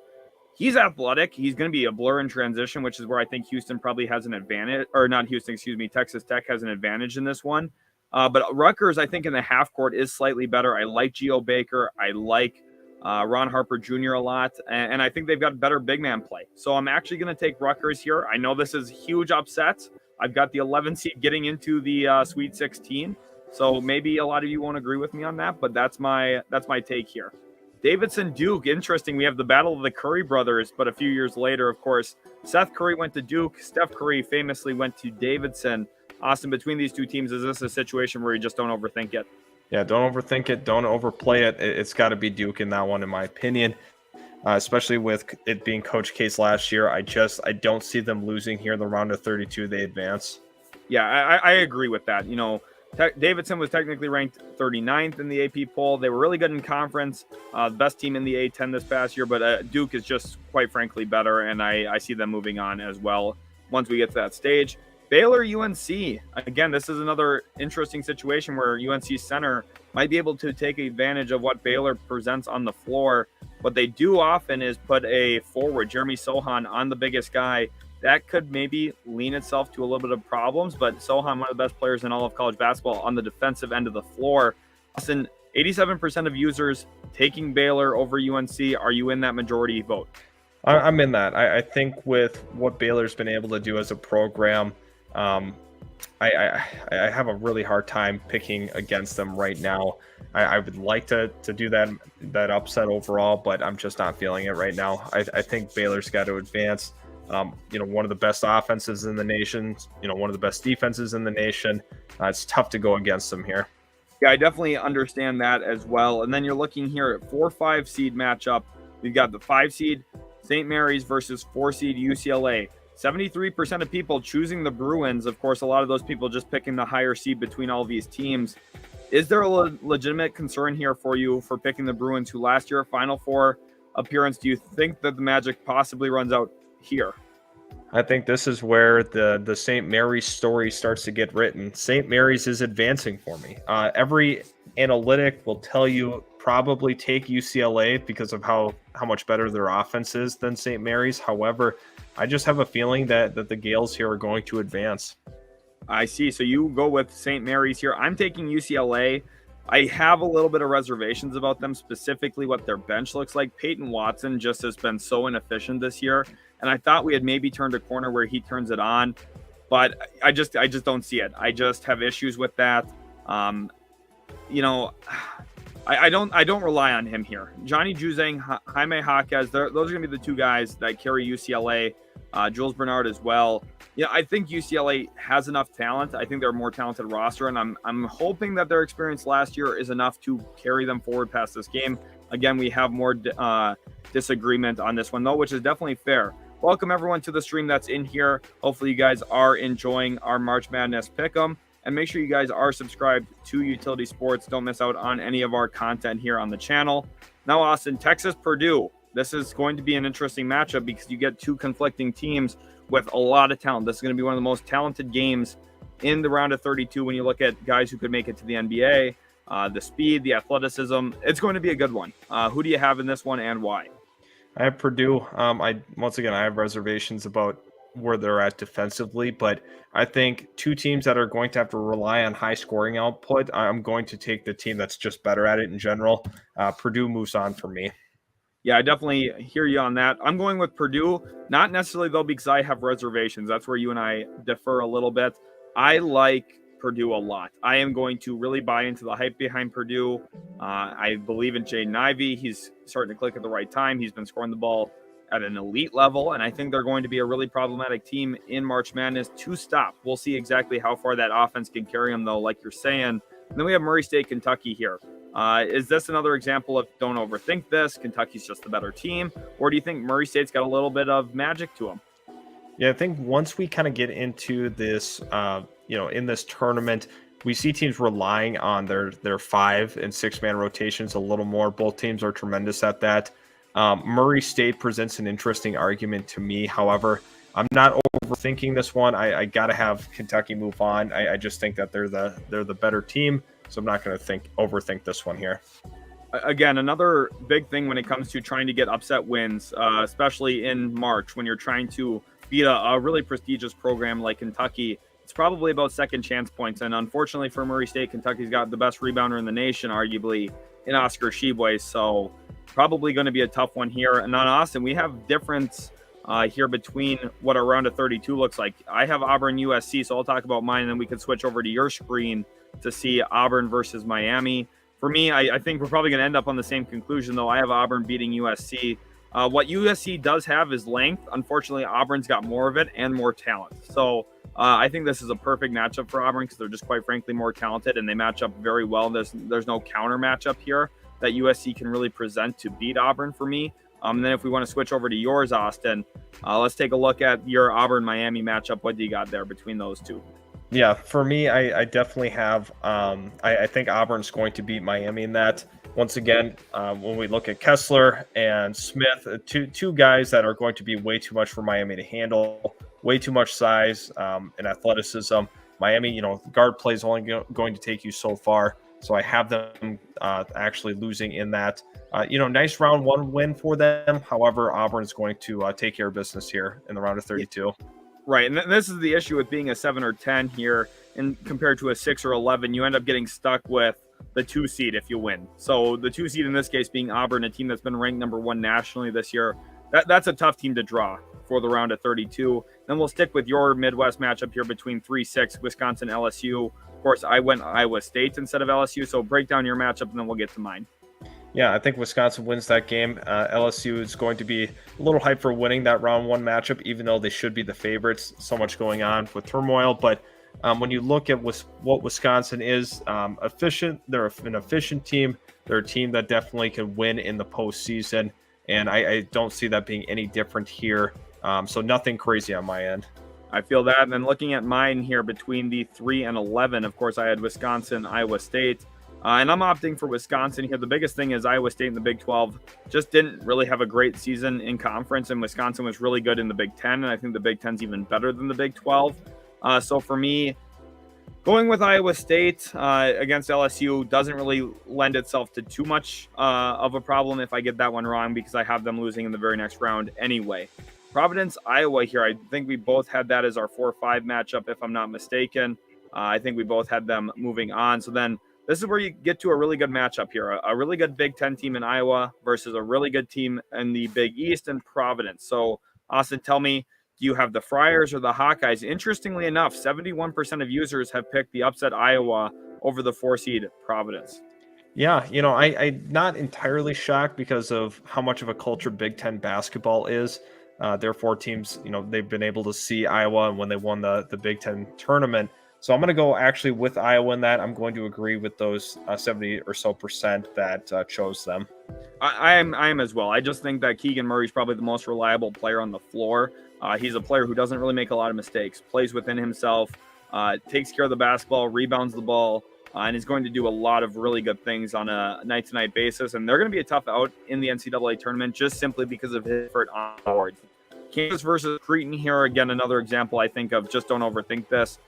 He's athletic. He's going to be a blur in transition, which is where I think Houston probably has an advantage, or not Houston, excuse me, Texas Tech has an advantage in this one. But Rutgers, I think in the half court is slightly better. I like Geo Baker. I like Ron Harper Jr. a lot, and I think they've got better big man play. So I'm actually going to take Rutgers here. I know this is huge upset. I've got the 11 seed getting into the Sweet 16. So maybe a lot of you won't agree with me on that, but that's my take here. Davidson Duke, interesting. We have the battle of the Curry brothers, but a few years later, of course, Seth Curry went to Duke. Steph Curry famously went to Davidson. Austin, between these two teams, is this a situation where you just don't overthink it? Yeah, don't overthink it. Don't overplay it. It's got to be Duke in that one, in my opinion, especially with it being Coach K's last year. I don't see them losing here in the round of 32. They advance. Yeah, I agree with that. You know, Davidson was technically ranked 39th in the AP poll. They were really good in conference, the best team in the A10 this past year, but Duke is just quite frankly better, and I see them moving on as well once we get to that stage. Baylor UNC. Again, this is another interesting situation where UNC center might be able to take advantage of what Baylor presents on the floor. What they do often is put a forward, Jeremy Sohan, on the biggest guy. That could maybe lean itself to a little bit of problems, but Sohan, one of the best players in all of college basketball on the defensive end of the floor. Austin, 87% of users taking Baylor over UNC. Are you in that majority vote? I'm in that. I think with what Baylor's been able to do as a program, I have a really hard time picking against them right now. I would like to do that upset overall, but I'm just not feeling it right now. I think Baylor's got to advance. One of the best offenses in the nation, one of the best defenses in the nation. It's tough to go against them here. Yeah, I definitely understand that as well. And then you're looking here at 4-5 seed matchup. We've got the 5 seed St. Mary's versus 4 seed UCLA. 73% of people choosing the Bruins. Of course, a lot of those people just picking the higher seed between all these teams. Is there a legitimate concern here for you for picking the Bruins, who last year Final Four appearance? Do you think that the magic possibly runs out here? I think this is where the St. Mary's story starts to get written. St. Mary's is advancing for me. Every analytic will tell you probably take UCLA because of how much better their offense is than St. Mary's. However, I just have a feeling that the Gales here are going to advance. I see. So you go with St. Mary's here. I'm taking UCLA. I have a little bit of reservations about them, specifically what their bench looks like. Peyton Watson just has been so inefficient this year, and I thought we had maybe turned a corner where he turns it on, but I just don't see it. I just have issues with that. I don't rely on him here. Johnny Juzang, Jaime Jaquez, those are going to be the two guys that carry UCLA. Jules Bernard as well. Yeah, I think UCLA has enough talent. I think they're a more talented roster, and I'm hoping that their experience last year is enough to carry them forward past this game. Again, we have more disagreement on this one, though, which is definitely fair. Welcome, everyone, to the stream that's in here. Hopefully, you guys are enjoying our March Madness Pick'em. And make sure you guys are subscribed to Utility Sports. Don't miss out on any of our content here on the channel. Now, Austin, Texas, Purdue. This is going to be an interesting matchup because you get two conflicting teams with a lot of talent. This is going to be one of the most talented games in the round of 32 when you look at guys who could make it to the NBA, the speed, the athleticism. It's going to be a good one. Who do you have in this one and why? I have Purdue. I have reservations about where they're at defensively, but I think two teams that are going to have to rely on high scoring output, I'm going to take the team that's just better at it in general. Purdue moves on for me. Yeah, I definitely hear you on that. I'm going with Purdue, not necessarily though because I have reservations. That's where you and I differ a little bit. I like Purdue a lot. I am going to really buy into the hype behind Purdue. I believe in Jaden Ivey. He's starting to click at the right time. He's been scoring the ball at an elite level, and I think they're going to be a really problematic team in March Madness to stop. We'll see exactly how far that offense can carry them, though, like you're saying. And then we have Murray State, Kentucky here. Is this another example of don't overthink this? Kentucky's just the better team, or do you think Murray State's got a little bit of magic to them? Yeah, I think once we kind of get into this, in this tournament, we see teams relying on their 5 and 6 man rotations a little more. Both teams are tremendous at that. Murray State presents an interesting argument to me. However, I'm not overthinking this one. I got to have Kentucky move on. I just think that they're the better team, so I'm not going to overthink this one here. Again, another big thing when it comes to trying to get upset wins, especially in March when you're trying to beat a really prestigious program like Kentucky. It's probably about second chance points. And unfortunately for Murray State, Kentucky's got the best rebounder in the nation, arguably, in Oscar Tshiebwe. So probably going to be a tough one here. And on Austin, we have difference here between what a round of 32 looks like. I have Auburn USC, so I'll talk about mine, and then we can switch over to your screen to see Auburn versus Miami. For me, I think we're probably going to end up on the same conclusion, though. I have Auburn beating USC. What USC does have is length. Unfortunately, Auburn's got more of it and more talent. So I think this is a perfect matchup for Auburn because they're just quite frankly more talented and they match up very well. There's no counter matchup here that USC can really present to beat Auburn for me. And then if we want to switch over to yours, Austin, let's take a look at your Auburn-Miami matchup. What do you got there between those two? Yeah, for me, I definitely have. I think Auburn's going to beat Miami in that. Once again, when we look at Kessler and Smith, two guys that are going to be way too much for Miami to handle, way too much size and athleticism. Miami, guard play is only going to take you so far. So I have them actually losing in that. Nice round one win for them. However, Auburn is going to take care of business here in the round of 32. Right, and this is the issue with being a 7 or 10 here, and compared to a 6 or 11, you end up getting stuck with the 2 seed if you win. So the 2 seed in this case being Auburn, a team that's been ranked number 1 nationally this year. That's a tough team to draw for the round of 32. Then we'll stick with your Midwest matchup here between 3-6, Wisconsin, LSU. Of course, I went Iowa State instead of LSU, so break down your matchup and then we'll get to mine. Yeah, I think Wisconsin wins that game. LSU is going to be a little hyped for winning that round one matchup, even though they should be the favorites. So much going on with turmoil. But when you look at what Wisconsin is, efficient, they're an efficient team. They're a team that definitely can win in the postseason. And I don't see that being any different here. So nothing crazy on my end. I feel that. And then looking at mine here between the 3 and 11, of course, I had Wisconsin, Iowa State. And I'm opting for Wisconsin here. The biggest thing is Iowa State in the Big 12 just didn't really have a great season in conference, and Wisconsin was really good in the Big 10, and I think the Big 10 is even better than the Big 12. So for me, going with Iowa State against LSU doesn't really lend itself to too much of a problem if I get that one wrong, because I have them losing in the very next round anyway. Providence, Iowa here. I think we both had that as our 4-5 matchup, if I'm not mistaken. I think we both had them moving on. So then this is where you get to a really good matchup here. A really good Big 10 team in Iowa versus a really good team in the Big East in Providence. So, Austin, tell me, do you have the Friars or the Hawkeyes? Interestingly enough, 71% of users have picked the upset Iowa over the 4-seed Providence. Yeah, I'm not entirely shocked because of how much of a culture Big 10 basketball is. Their 4 teams, they've been able to see Iowa when they won the Big 10 tournament. So I'm going to go actually with Iowa in that. I'm going to agree with those 70 or so percent that chose them. I am as well. I just think that Keegan Murray is probably the most reliable player on the floor. He's a player who doesn't really make a lot of mistakes, plays within himself, takes care of the basketball, rebounds the ball, and is going to do a lot of really good things on a night-to-night basis. And they're going to be a tough out in the NCAA tournament just simply because of his effort on the board. Kansas versus Creighton here, again, another example I think of just don't overthink this.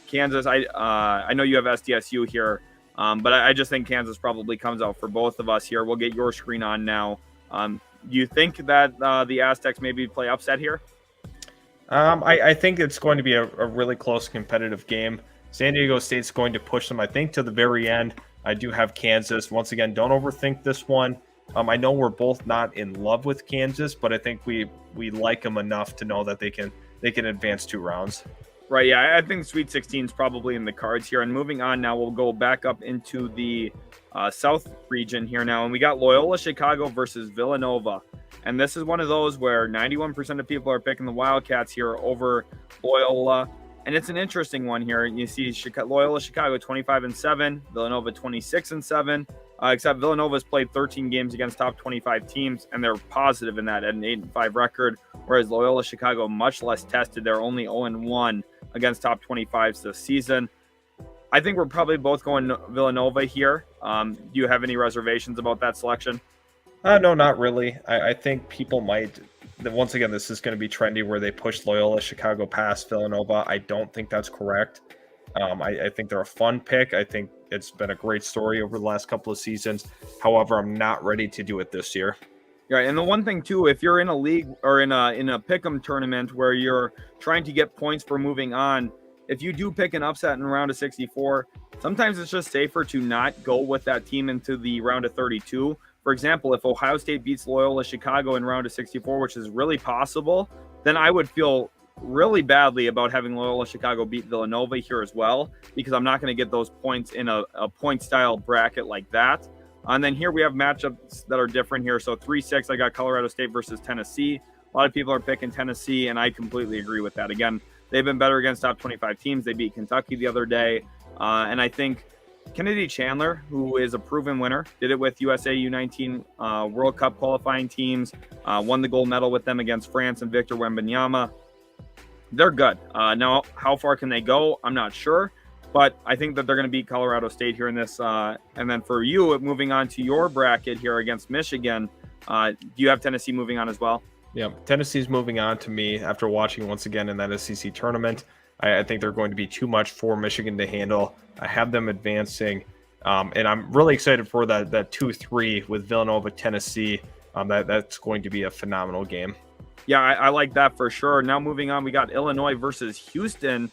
Kansas, I know you have SDSU here, but I just think Kansas probably comes out for both of us here. We'll get your screen on now. Do you think that the Aztecs maybe play upset here? I think it's going to be a really close competitive game. San Diego State's going to push them, I think, to the very end. I do have Kansas. Once again, don't overthink this one. I know we're both not in love with Kansas, but I think we like them enough to know that they can advance 2 rounds. Right, yeah, I think Sweet 16 is probably in the cards here. And moving on now, we'll go back up into the South region here now. And we got Loyola Chicago versus Villanova. And this is one of those where 91% of people are picking the Wildcats here over Loyola. And it's an interesting one here. You see Loyola Chicago 25-7, Villanova 26-7. Except Villanova's played 13 games against top 25 teams, and they're positive in that at an 8-5 record. Whereas Loyola Chicago, much less tested, they're only 0-1 against top 25s this season. I think we're probably both going Villanova here. Do you have any reservations about that selection? No, not really. I think people might. Once again, this is going to be trendy where they push Loyola Chicago past Villanova. I don't think that's correct. I think they're a fun pick. I think it's been a great story over the last couple of seasons. However, I'm not ready to do it this year. Right, and the one thing too, if you're in a league or in a pick'em tournament where you're trying to get points for moving on, if you do pick an upset in round of 64, sometimes it's just safer to not go with that team into the round of 32. For example, if Ohio State beats Loyola Chicago in round of 64, which is really possible, then I would feel really badly about having Loyola Chicago beat Villanova here as well, because I'm not going to get those points in a point style bracket like that. And then here we have matchups that are different here. So 3-6, I got Colorado State versus Tennessee. A lot of people are picking Tennessee, and I completely agree with that. Again, they've been better against top 25 teams. They beat Kentucky the other day. And I think Kennedy Chandler, who is a proven winner, did it with USA U19 World Cup qualifying teams, won the gold medal with them against France and Victor Wembanyama. They're good. Now, how far can they go? I'm not sure. But I think that they're going to beat Colorado State here in this. And then for you, moving on to your bracket here against Michigan, do you have Tennessee moving on as well? Yeah, Tennessee's moving on to me after watching once again in that SEC tournament. I think they're going to be too much for Michigan to handle. I have them advancing. And I'm really excited for that 2-3 with Villanova, Tennessee. That's going to be a phenomenal game. Yeah, I like that for sure. Now moving on, we got Illinois versus Houston.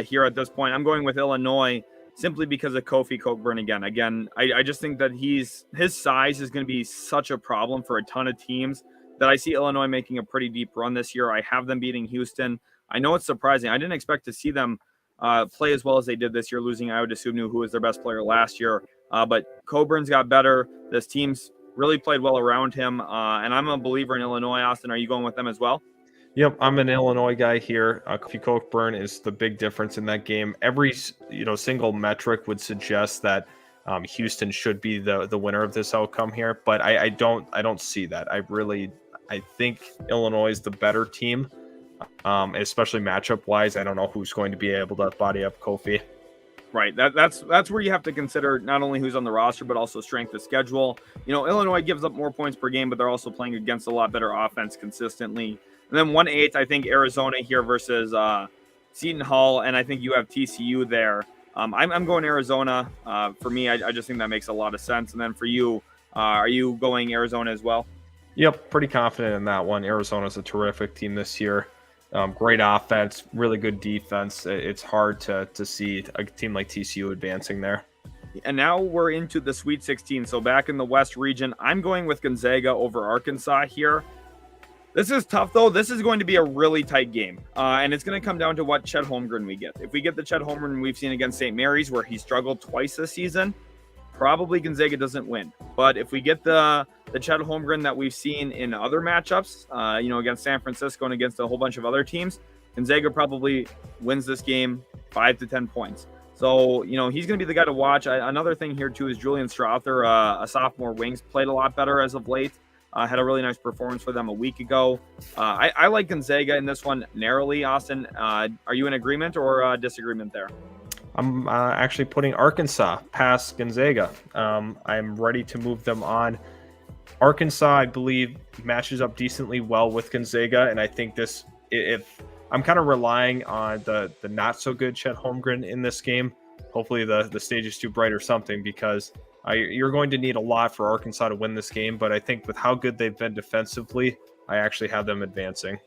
Here at this point, I'm going with Illinois simply because of Kofi Cockburn again. I just think that his size is going to be such a problem for a ton of teams that I see Illinois making a pretty deep run this year. I have them beating Houston. I know it's surprising. I didn't expect to see them play as well as they did this year, losing Ayo Dosunmu, who was their best player last year. But Coburn's got better. This team's really played well around him. And I'm a believer in Illinois. Austin, are you going with them as well? Yep, I'm an Illinois guy here. Kofi Cockburn is the big difference in that game. Every single metric would suggest that Houston should be the winner of this outcome here, but I don't see that. I think Illinois is the better team, especially matchup wise. I don't know who's going to be able to body up Kofi. Right. That's where you have to consider not only who's on the roster, but also strength of schedule. Illinois gives up more points per game, but they're also playing against a lot better offense consistently. And then 1-8, I think Arizona here versus Seton Hall, and I think you have TCU there. I'm going Arizona. For me, I just think that makes a lot of sense. And then for you, are you going Arizona as well? Yep, pretty confident in that one. Arizona's a terrific team this year. Great offense, really good defense. It's hard to see a team like TCU advancing there. And now we're into the Sweet 16. So back in the West region, I'm going with Gonzaga over Arkansas here. This is tough, though. This is going to be a really tight game. And it's going to come down to what Chet Holmgren we get. If we get the Chet Holmgren we've seen against St. Mary's, where he struggled twice this season, probably Gonzaga doesn't win. But if we get the Chet Holmgren that we've seen in other matchups, against San Francisco and against a whole bunch of other teams, Gonzaga probably wins this game 5 to 10 points. So, he's going to be the guy to watch. Another thing here, too, is Julian Strother, a sophomore wings, played a lot better as of late. Had a really nice performance for them a week ago. I like Gonzaga in this one narrowly. Austin, are you in agreement or disagreement there? I'm actually putting Arkansas past Gonzaga. I'm ready to move them on. Arkansas, I believe, matches up decently well with Gonzaga, and I think if I'm kind of relying on the not so good Chet Holmgren in this game. Hopefully the stage is too bright or something, because you're going to need a lot for Arkansas to win this game, but I think with how good they've been defensively, I actually have them advancing.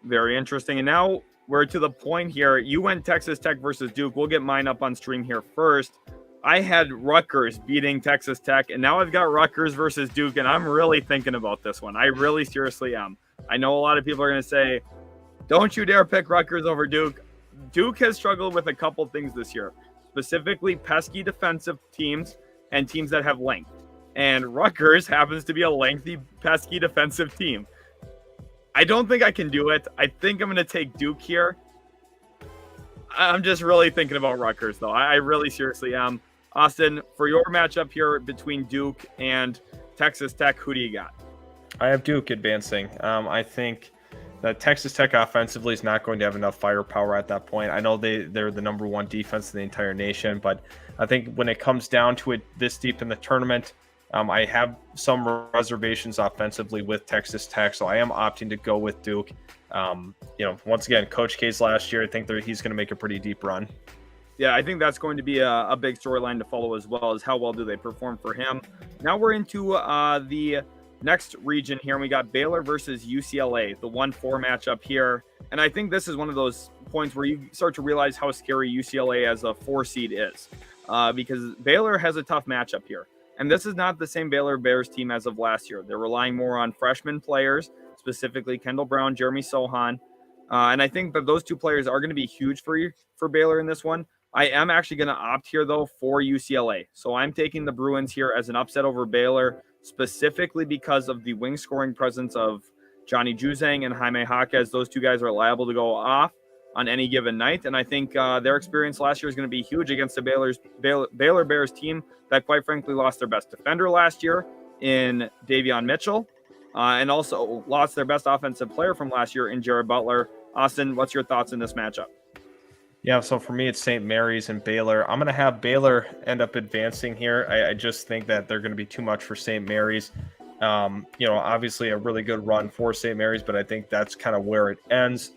Very interesting. And now we're to the point here. You went Texas Tech versus Duke. We'll get mine up on stream here first. I had Rutgers beating Texas Tech, and now I've got Rutgers versus Duke, and I'm really thinking about this one. I really seriously am. I know a lot of people are going to say, don't you dare pick Rutgers over Duke. Duke has struggled with a couple things this year, specifically pesky defensive teams and teams that have length. And Rutgers happens to be a lengthy, pesky defensive team. I don't think I can do it. I think I'm going to take Duke here. I'm just really thinking about Rutgers, though. I really seriously am. Austin, for your matchup here between Duke and Texas Tech, who do you got? I have Duke advancing. I think that Texas Tech offensively is not going to have enough firepower at that point. I know they're the number one defense in the entire nation, but I think when it comes down to it this deep in the tournament, I have some reservations offensively with Texas Tech, so I am opting to go with Duke. Once again, Coach K's last year, I think he's going to make a pretty deep run. Yeah, I think that's going to be a big storyline to follow as well, as how well do they perform for him. Now we're into the next region here, and we got Baylor versus UCLA, the 1-4 matchup here. And I think this is one of those points where you start to realize how scary UCLA as a 4 seed is, because Baylor has a tough matchup here. And this is not the same Baylor Bears team as of last year. They're relying more on freshman players, specifically Kendall Brown, Jeremy Sohan. And I think that those two players are going to be huge for Baylor in this one. I am actually going to opt here, though, for UCLA. So I'm taking the Bruins here as an upset over Baylor, specifically because of the wing scoring presence of Johnny Juzang and Jaime Jaquez. Those two guys are liable to go off on any given night. And I think their experience last year is going to be huge against the Baylor Bears team that, quite frankly, lost their best defender last year in Davion Mitchell, and also lost their best offensive player from last year in Jared Butler. Austin, what's your thoughts in this matchup? Yeah, so for me, it's St. Mary's and Baylor. I'm going to have Baylor end up advancing here. I just think that they're going to be too much for St. Mary's. Obviously a really good run for St. Mary's, but I think that's kind of where it ends.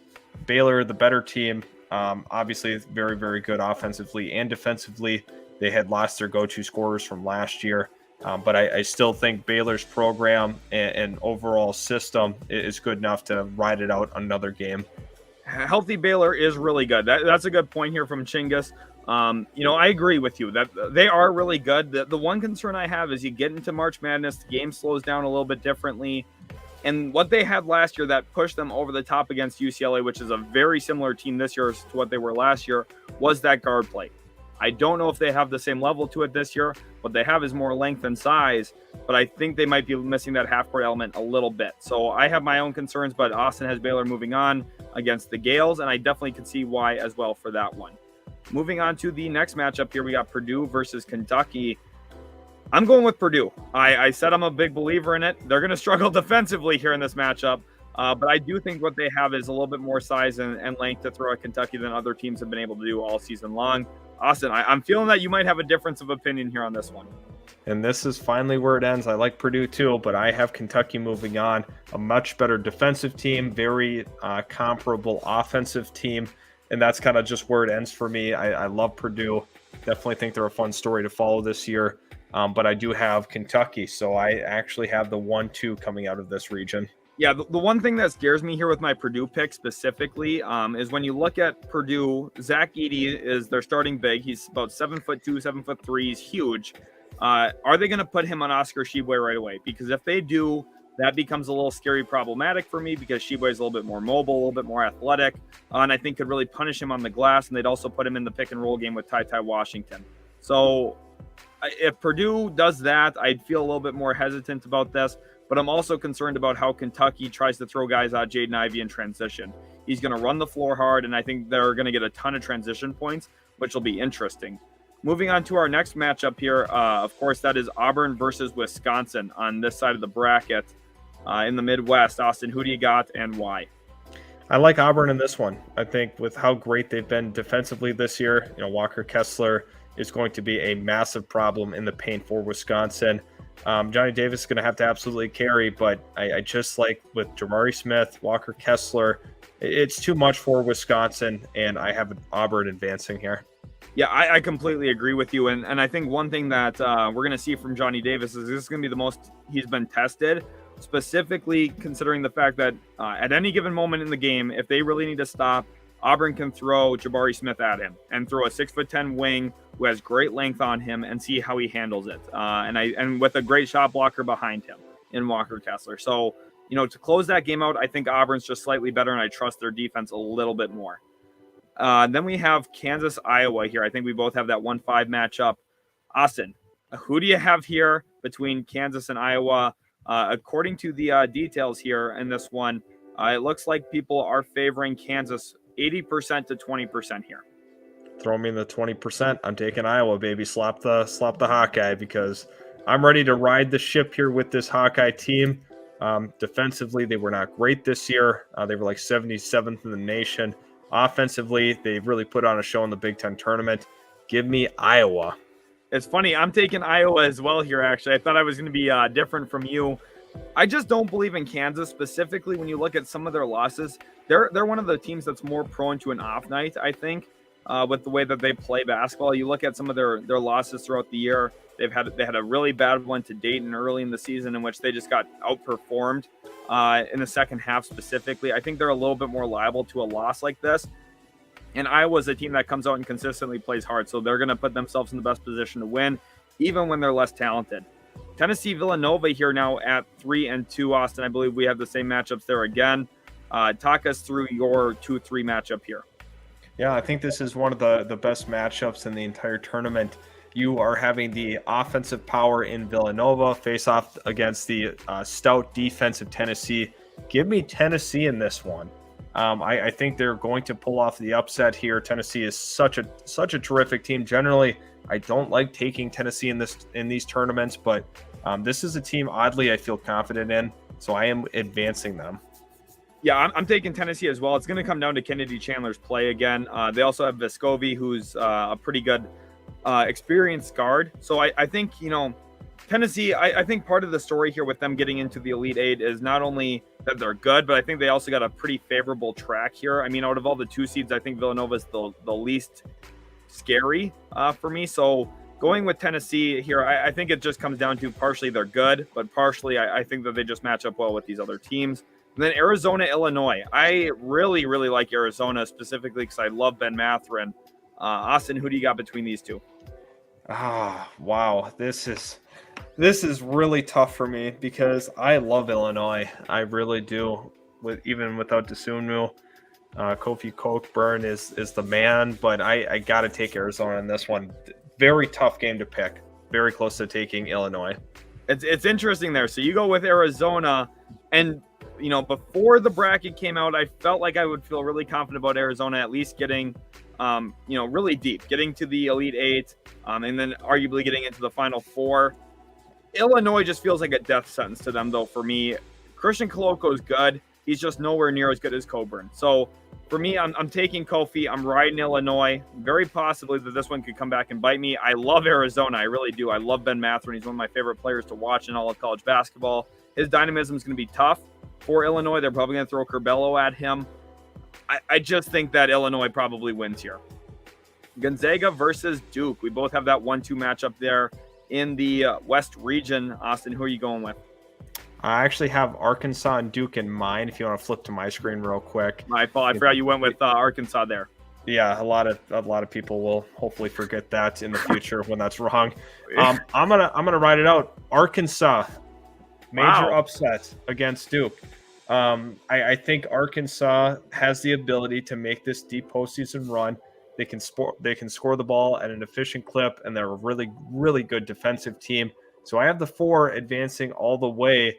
Baylor, the better team, obviously very, very good offensively and defensively. They had lost their go-to scorers from last year, but I still think Baylor's program and overall system is good enough to ride it out another game. Healthy Baylor is really good. That's a good point here from Chingus. I agree with you that they are really good. The one concern I have is you get into March Madness, the game slows down a little bit differently. And what they had last year that pushed them over the top against UCLA, which is a very similar team this year to what they were last year, was that guard play. I don't know if they have the same level to it this year. What they have is more length and size, but I think they might be missing that half-court element a little bit. So I have my own concerns, but Austin has Baylor moving on against the Gales, and I definitely could see why as well for that one. Moving on to the next matchup here, we got Purdue versus Kentucky. I'm going with Purdue. I said I'm a big believer in it. They're going to struggle defensively here in this matchup, but I do think what they have is a little bit more size and length to throw at Kentucky than other teams have been able to do all season long. Austin, I'm feeling that you might have a difference of opinion here on this one. And this is finally where it ends. I like Purdue too, but I have Kentucky moving on. A much better defensive team, very comparable offensive team, and that's kind of just where it ends for me. I love Purdue. Definitely think they're a fun story to follow this year, but I do have Kentucky, so I actually have the 1-2 coming out of this region. Yeah, the one thing that scares me here with my Purdue pick specifically is when you look at Purdue, Zach Edey is their starting big. He's about 7'2", 7'3". He's huge. Are they going to put him on Oscar Tshiebwe right away? Because if they do, that becomes a little scary problematic for me because Tshiebwe is a little bit more mobile, a little bit more athletic, and I think could really punish him on the glass, and they'd also put him in the pick and roll game with Ty Washington. So if Purdue does that, I'd feel a little bit more hesitant about this. But I'm also concerned about how Kentucky tries to throw guys at Jaden Ivey in transition. He's going to run the floor hard, and I think they're going to get a ton of transition points, which will be interesting. Moving on to our next matchup here, of course, that is Auburn versus Wisconsin on this side of the bracket in the Midwest. Austin, who do you got and why? I like Auburn in this one. I think with how great they've been defensively this year, Walker Kessler is going to be a massive problem in the paint for Wisconsin. Johnny Davis is going to have to absolutely carry, but I just like with Jamari Smith, Walker Kessler, it's too much for Wisconsin, and I have Auburn advancing here. Yeah, I completely agree with you, and I think one thing that we're going to see from Johnny Davis is this is going to be the most he's been tested, specifically considering the fact that at any given moment in the game, if they really need to stop, Auburn can throw Jabari Smith at him and throw a 6'10" wing who has great length on him and see how he handles it. And with a great shot blocker behind him in Walker Kessler. So, to close that game out, I think Auburn's just slightly better, and I trust their defense a little bit more. Then we have Kansas, Iowa here. I think we both have that 1-5 matchup. Austin, who do you have here between Kansas and Iowa? According to the details here in this one, it looks like people are favoring Kansas 80% to 20% here. Throw me in the 20%. I'm taking Iowa, baby. Slap the Hawkeye, because I'm ready to ride the ship here with this Hawkeye team. Defensively, they were not great this year. They were like 77th in the nation. Offensively, they've really put on a show in the Big Ten tournament. Give me Iowa. It's funny. I'm taking Iowa as well here, actually. I thought I was going to be different from you. I just don't believe in Kansas, specifically when you look at some of their losses. They're one of the teams that's more prone to an off night, I think. with the way that they play basketball. You look at some of their losses throughout the year. They had a really bad one to Dayton early in the season in which they just got outperformed in the second half specifically. I think they're a little bit more liable to a loss like this. And Iowa's a team that comes out and consistently plays hard, so they're going to put themselves in the best position to win, even when they're less talented. Tennessee Villanova here now at 3-2. Austin, I believe we have the same matchups there again. Talk us through your 2-3 matchup here. Yeah, I think this is one of the best matchups in the entire tournament. You are having the offensive power in Villanova face off against the stout defense of Tennessee. Give me Tennessee in this one. I think they're going to pull off the upset here. Tennessee is such a terrific team. Generally, I don't like taking Tennessee in these tournaments, but this is a team oddly I feel confident in, so I am advancing them. Yeah, I'm taking Tennessee as well. It's going to come down to Kennedy Chandler's play again. They also have Vescovi, who's a pretty good experienced guard. So I think, Tennessee, I think part of the story here with them getting into the Elite Eight is not only that they're good, but I think they also got a pretty favorable track here. I mean, out of all the 2 seeds, I think Villanova is the least scary for me. So going with Tennessee here, I think it just comes down to partially they're good, but partially I think that they just match up well with these other teams. And then Arizona, Illinois. I really, really like Arizona specifically because I love Ben Mathurin. Austin, who do you got between these two? Wow. This is really tough for me because I love Illinois. I really do. Even without Dosunmu, Kofi Cockburn is the man, but I got to take Arizona in this one. Very tough game to pick. Very close to taking Illinois. It's interesting there. So you go with Arizona, and before the bracket came out, I felt like I would feel really confident about Arizona at least getting really deep, getting to the Elite Eight, and then arguably getting into the Final Four. Illinois just feels like a death sentence to them, though, for me. Christian Koloko is good. He's just nowhere near as good as Coburn. So for me, I'm taking Kofi. I'm riding Illinois. Very possibly that this one could come back and bite me. I love Arizona. I really do. I love Ben Mathurin. He's one of my favorite players to watch in all of college basketball. His dynamism is going to be tough for Illinois. They're probably going to throw Curbelo at him. I just think that Illinois probably wins here. Gonzaga versus Duke. We both have that 1-2 matchup there in the West region. Austin, who are you going with? I actually have Arkansas and Duke in mind. If you want to flip to my screen real quick. My fault. I forgot you went with Arkansas there. Yeah, a lot of people will hopefully forget that in the future when that's wrong. I'm gonna write it out. Arkansas, major upset against Duke. I think Arkansas has the ability to make this deep postseason run. They can score the ball at an efficient clip, and they're a really, really good defensive team. So I have the 4 advancing all the way.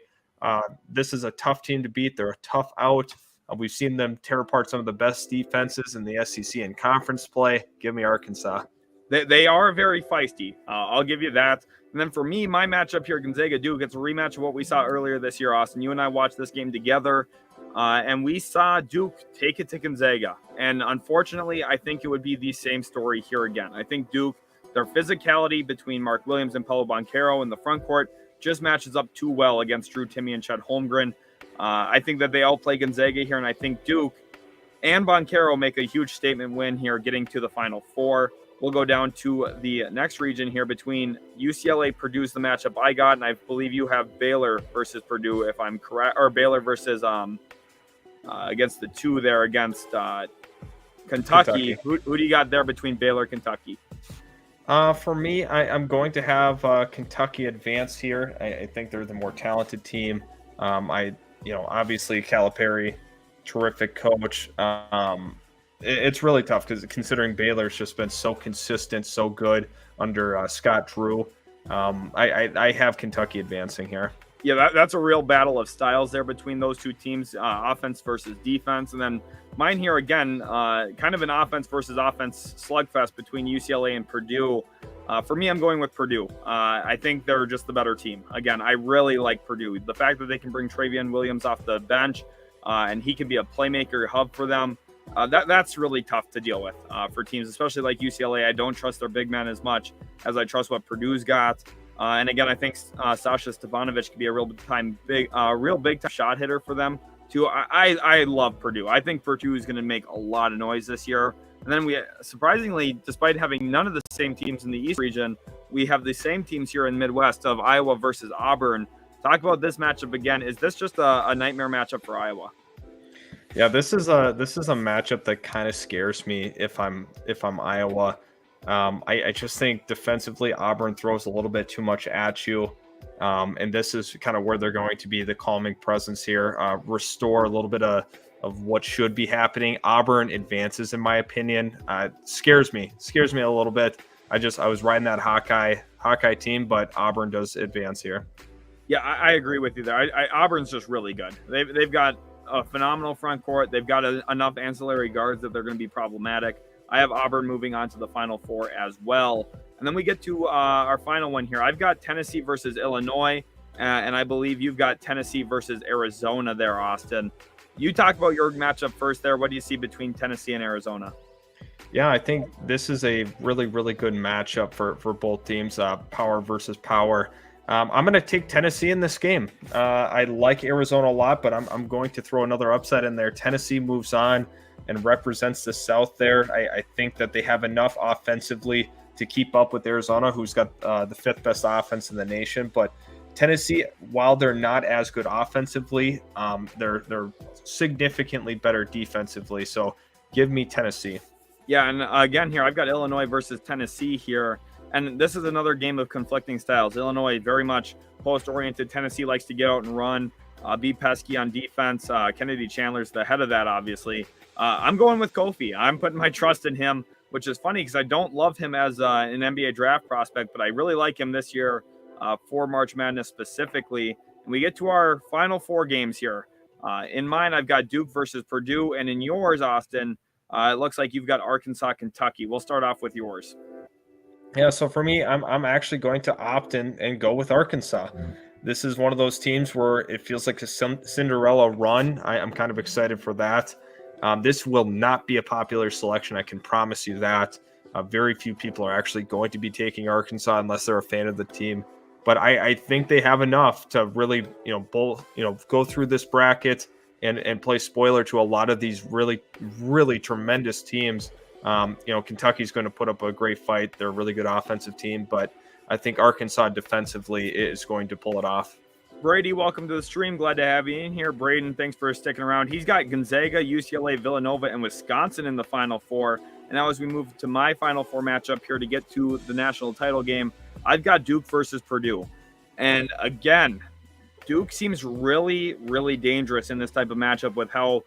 This is a tough team to beat. They're a tough out. We've seen them tear apart some of the best defenses in the SEC in conference play. Give me Arkansas. They are very feisty. I'll give you that. And then for me, my matchup here, Gonzaga-Duke, it's a rematch of what we saw earlier this year, Austin. You and I watched this game together, and we saw Duke take it to Gonzaga. And unfortunately, I think it would be the same story here again. I think Duke, their physicality between Mark Williams and Paolo Banchero in the front court just matches up too well against Drew Timme and Chet Holmgren. I think that they all play Gonzaga here, and I think Duke and Banchero make a huge statement win here, getting to the Final Four. We'll go down to the next region here between UCLA, Purdue's the matchup I got, and I believe you have Baylor versus Purdue, if I'm correct, or Baylor versus against the 2 there against Kentucky. Who do you got there between Baylor and Kentucky? For me, I'm going to have Kentucky advance here. I think they're the more talented team. Obviously Calipari, terrific coach. It's really tough because considering Baylor's just been so consistent, so good under Scott Drew. I have Kentucky advancing here. Yeah, that's a real battle of styles there between those two teams, offense versus defense. And then mine here again, kind of an offense versus offense slugfest between UCLA and Purdue. For me, I'm going with Purdue. I think they're just the better team. Again, I really like Purdue. The fact that they can bring Travion Williams off the bench and he can be a playmaker hub for them, that's really tough to deal with for teams, especially like UCLA. I don't trust their big men as much as I trust what Purdue's got. And again, I think Sasha Stefanovic could be a real big time shot hitter for them too. I love Purdue. I think Purdue is going to make a lot of noise this year. And then we, surprisingly, despite having none of the same teams in the East region, we have the same teams here in Midwest of Iowa versus Auburn. Talk about this matchup again. Is this just a nightmare matchup for Iowa? Yeah, this is a matchup that kind of scares me if I'm Iowa. I just think defensively Auburn throws a little bit too much at you. And this is kind of where they're going to be the calming presence here, restore a little bit of what should be happening. Auburn advances, in my opinion. Scares me a little bit. I was riding that Hawkeye team, but Auburn does advance here. Yeah, I agree with you there. Auburn's just really good. They've got a phenomenal front court. They've got enough ancillary guards that they're going to be problematic. I have Auburn moving on to the Final Four as well. And then we get to our final one here. I've got Tennessee versus Illinois, and I believe you've got Tennessee versus Arizona there, Austin. You talk about your matchup first there. What do you see between Tennessee and Arizona? Yeah, I think this is a really, really good matchup for both teams, power versus power. I'm going to take Tennessee in this game. I like Arizona a lot, but I'm going to throw another upset in there. Tennessee moves on and represents the South there. I think that they have enough offensively to keep up with Arizona, who's got the fifth best offense in the nation. But Tennessee, while they're not as good offensively, they're significantly better defensively. So give me Tennessee. Yeah, and again here, I've got Illinois versus Tennessee here. And this is another game of conflicting styles. Illinois very much post-oriented. Tennessee likes to get out and run, be pesky on defense. Kennedy Chandler's the head of that, obviously. I'm going with Kofi. I'm putting my trust in him, which is funny because I don't love him as an NBA draft prospect, but I really like him this year for March Madness specifically. And we get to our final four games here. In mine, I've got Duke versus Purdue. And in yours, Austin, it looks like you've got Arkansas, Kentucky. We'll start off with yours. Yeah, so for me, I'm actually going to opt in and go with Arkansas. This is one of those teams where it feels like a Cinderella run. I'm kind of excited for that. This will not be a popular selection. I can promise you that. Very few people are actually going to be taking Arkansas unless they're a fan of the team. But I think they have enough to really, go through this bracket and play spoiler to a lot of these really, really tremendous teams. Kentucky's going to put up a great fight. They're a really good offensive team, but I think Arkansas defensively is going to pull it off. Brady, welcome to the stream. Glad to have you in here. Braden, thanks for sticking around. He's got Gonzaga, UCLA, Villanova, and Wisconsin in the Final Four. And now as we move to my Final Four matchup here to get to the national title game, I've got Duke versus Purdue. And again, Duke seems really, really dangerous in this type of matchup with how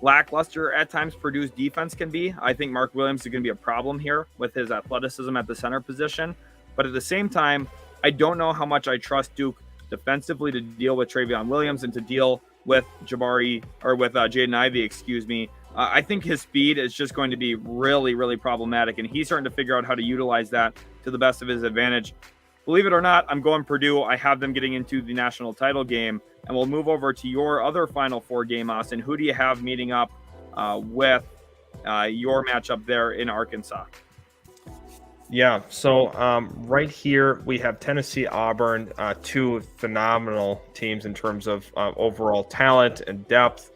lackluster at times Purdue's defense can be. I think Mark Williams is going to be a problem here with his athleticism at the center position. But at the same time, I don't know how much I trust Duke defensively to deal with Travion Williams and to deal with Jaden Ivey, I think his speed is just going to be really, really problematic, and he's starting to figure out how to utilize that to the best of his advantage. Believe it or not, I'm going Purdue. I have them getting into the national title game, and we'll move over to your other Final Four game, Austin. Who do you have meeting up with your matchup there in Arkansas? Yeah, so right here we have Tennessee, Auburn, two phenomenal teams in terms of overall talent and depth.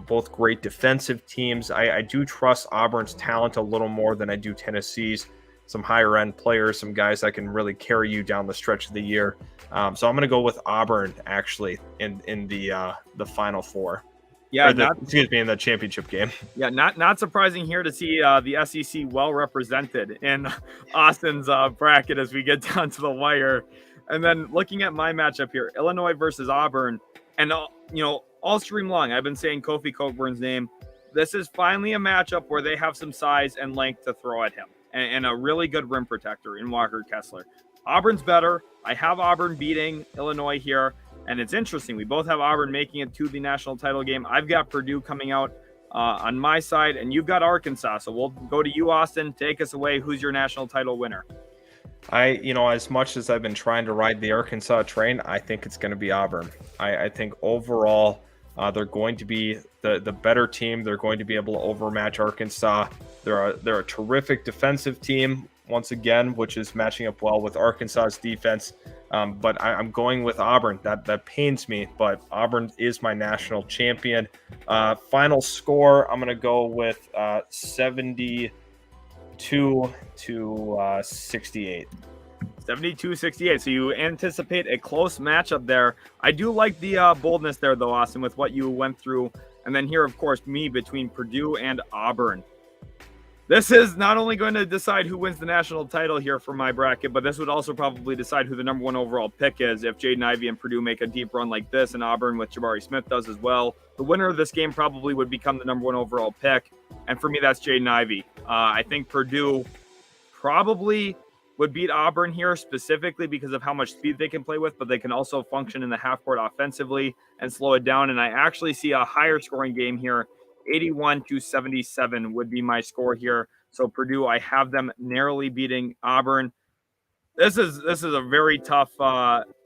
Both great defensive teams. I do trust Auburn's talent a little more than I do Tennessee's. Some higher end players, some guys that can really carry you down the stretch of the year. So I'm going to go with Auburn actually in the Final Four. Yeah, in the championship game. Yeah, not surprising here to see the SEC well represented in Austin's bracket as we get down to the wire. And then looking at my matchup here, Illinois versus Auburn, and all stream long, I've been saying Kofi Cockburn's name. This is finally a matchup where they have some size and length to throw at him, and a really good rim protector in Walker Kessler. Auburn's better. I have Auburn beating Illinois here. And it's interesting. We both have Auburn making it to the national title game. I've got Purdue coming out on my side, and you've got Arkansas. So we'll go to you, Austin. Take us away. Who's your national title winner? As much as I've been trying to ride the Arkansas train, I think it's going to be Auburn. I think overall they're going to be the better team. They're going to be able to overmatch Arkansas. They're a terrific defensive team, once again, which is matching up well with Arkansas's defense. But I'm going with Auburn. That pains me, but Auburn is my national champion. Final score, I'm going to go with 72 to 68. 72-68. So you anticipate a close matchup there. I do like the boldness there, though, Austin, with what you went through. And then here, of course, me between Purdue and Auburn. This is not only going to decide who wins the national title here for my bracket, but this would also probably decide who the number 1 overall pick is if Jaden Ivey and Purdue make a deep run like this, and Auburn with Jabari Smith does as well. The winner of this game probably would become the number 1 overall pick, and for me, that's Jaden Ivey. I think Purdue probably would beat Auburn here specifically because of how much speed they can play with, but they can also function in the half court offensively and slow it down, and I actually see a higher scoring game here. 81-77 would be my score here. So Purdue, I have them narrowly beating Auburn. This is a very tough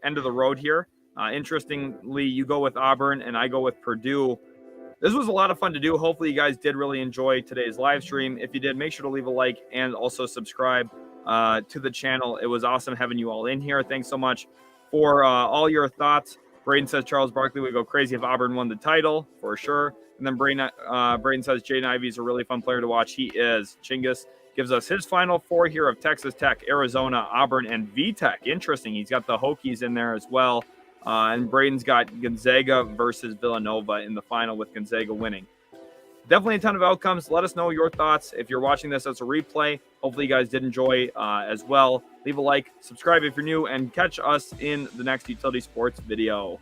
end of the road here. Interestingly, you go with Auburn and I go with Purdue. This was a lot of fun to do. Hopefully you guys did really enjoy today's live stream. If you did, make sure to leave a like and also subscribe to the channel. It was awesome having you all in here. Thanks so much for all your thoughts. Braden says Charles Barkley would go crazy if Auburn won the title, for sure. And then Braden says Jaden Ivey is a really fun player to watch. He is. Chingus gives us his final 4 here of Texas Tech, Arizona, Auburn, and VTech. Interesting. He's got the Hokies in there as well. And Braden's got Gonzaga versus Villanova in the final with Gonzaga winning. Definitely a ton of outcomes. Let us know your thoughts. If you're watching this as a replay, hopefully you guys did enjoy as well. Leave a like, subscribe if you're new, and catch us in the next Utility Sports video.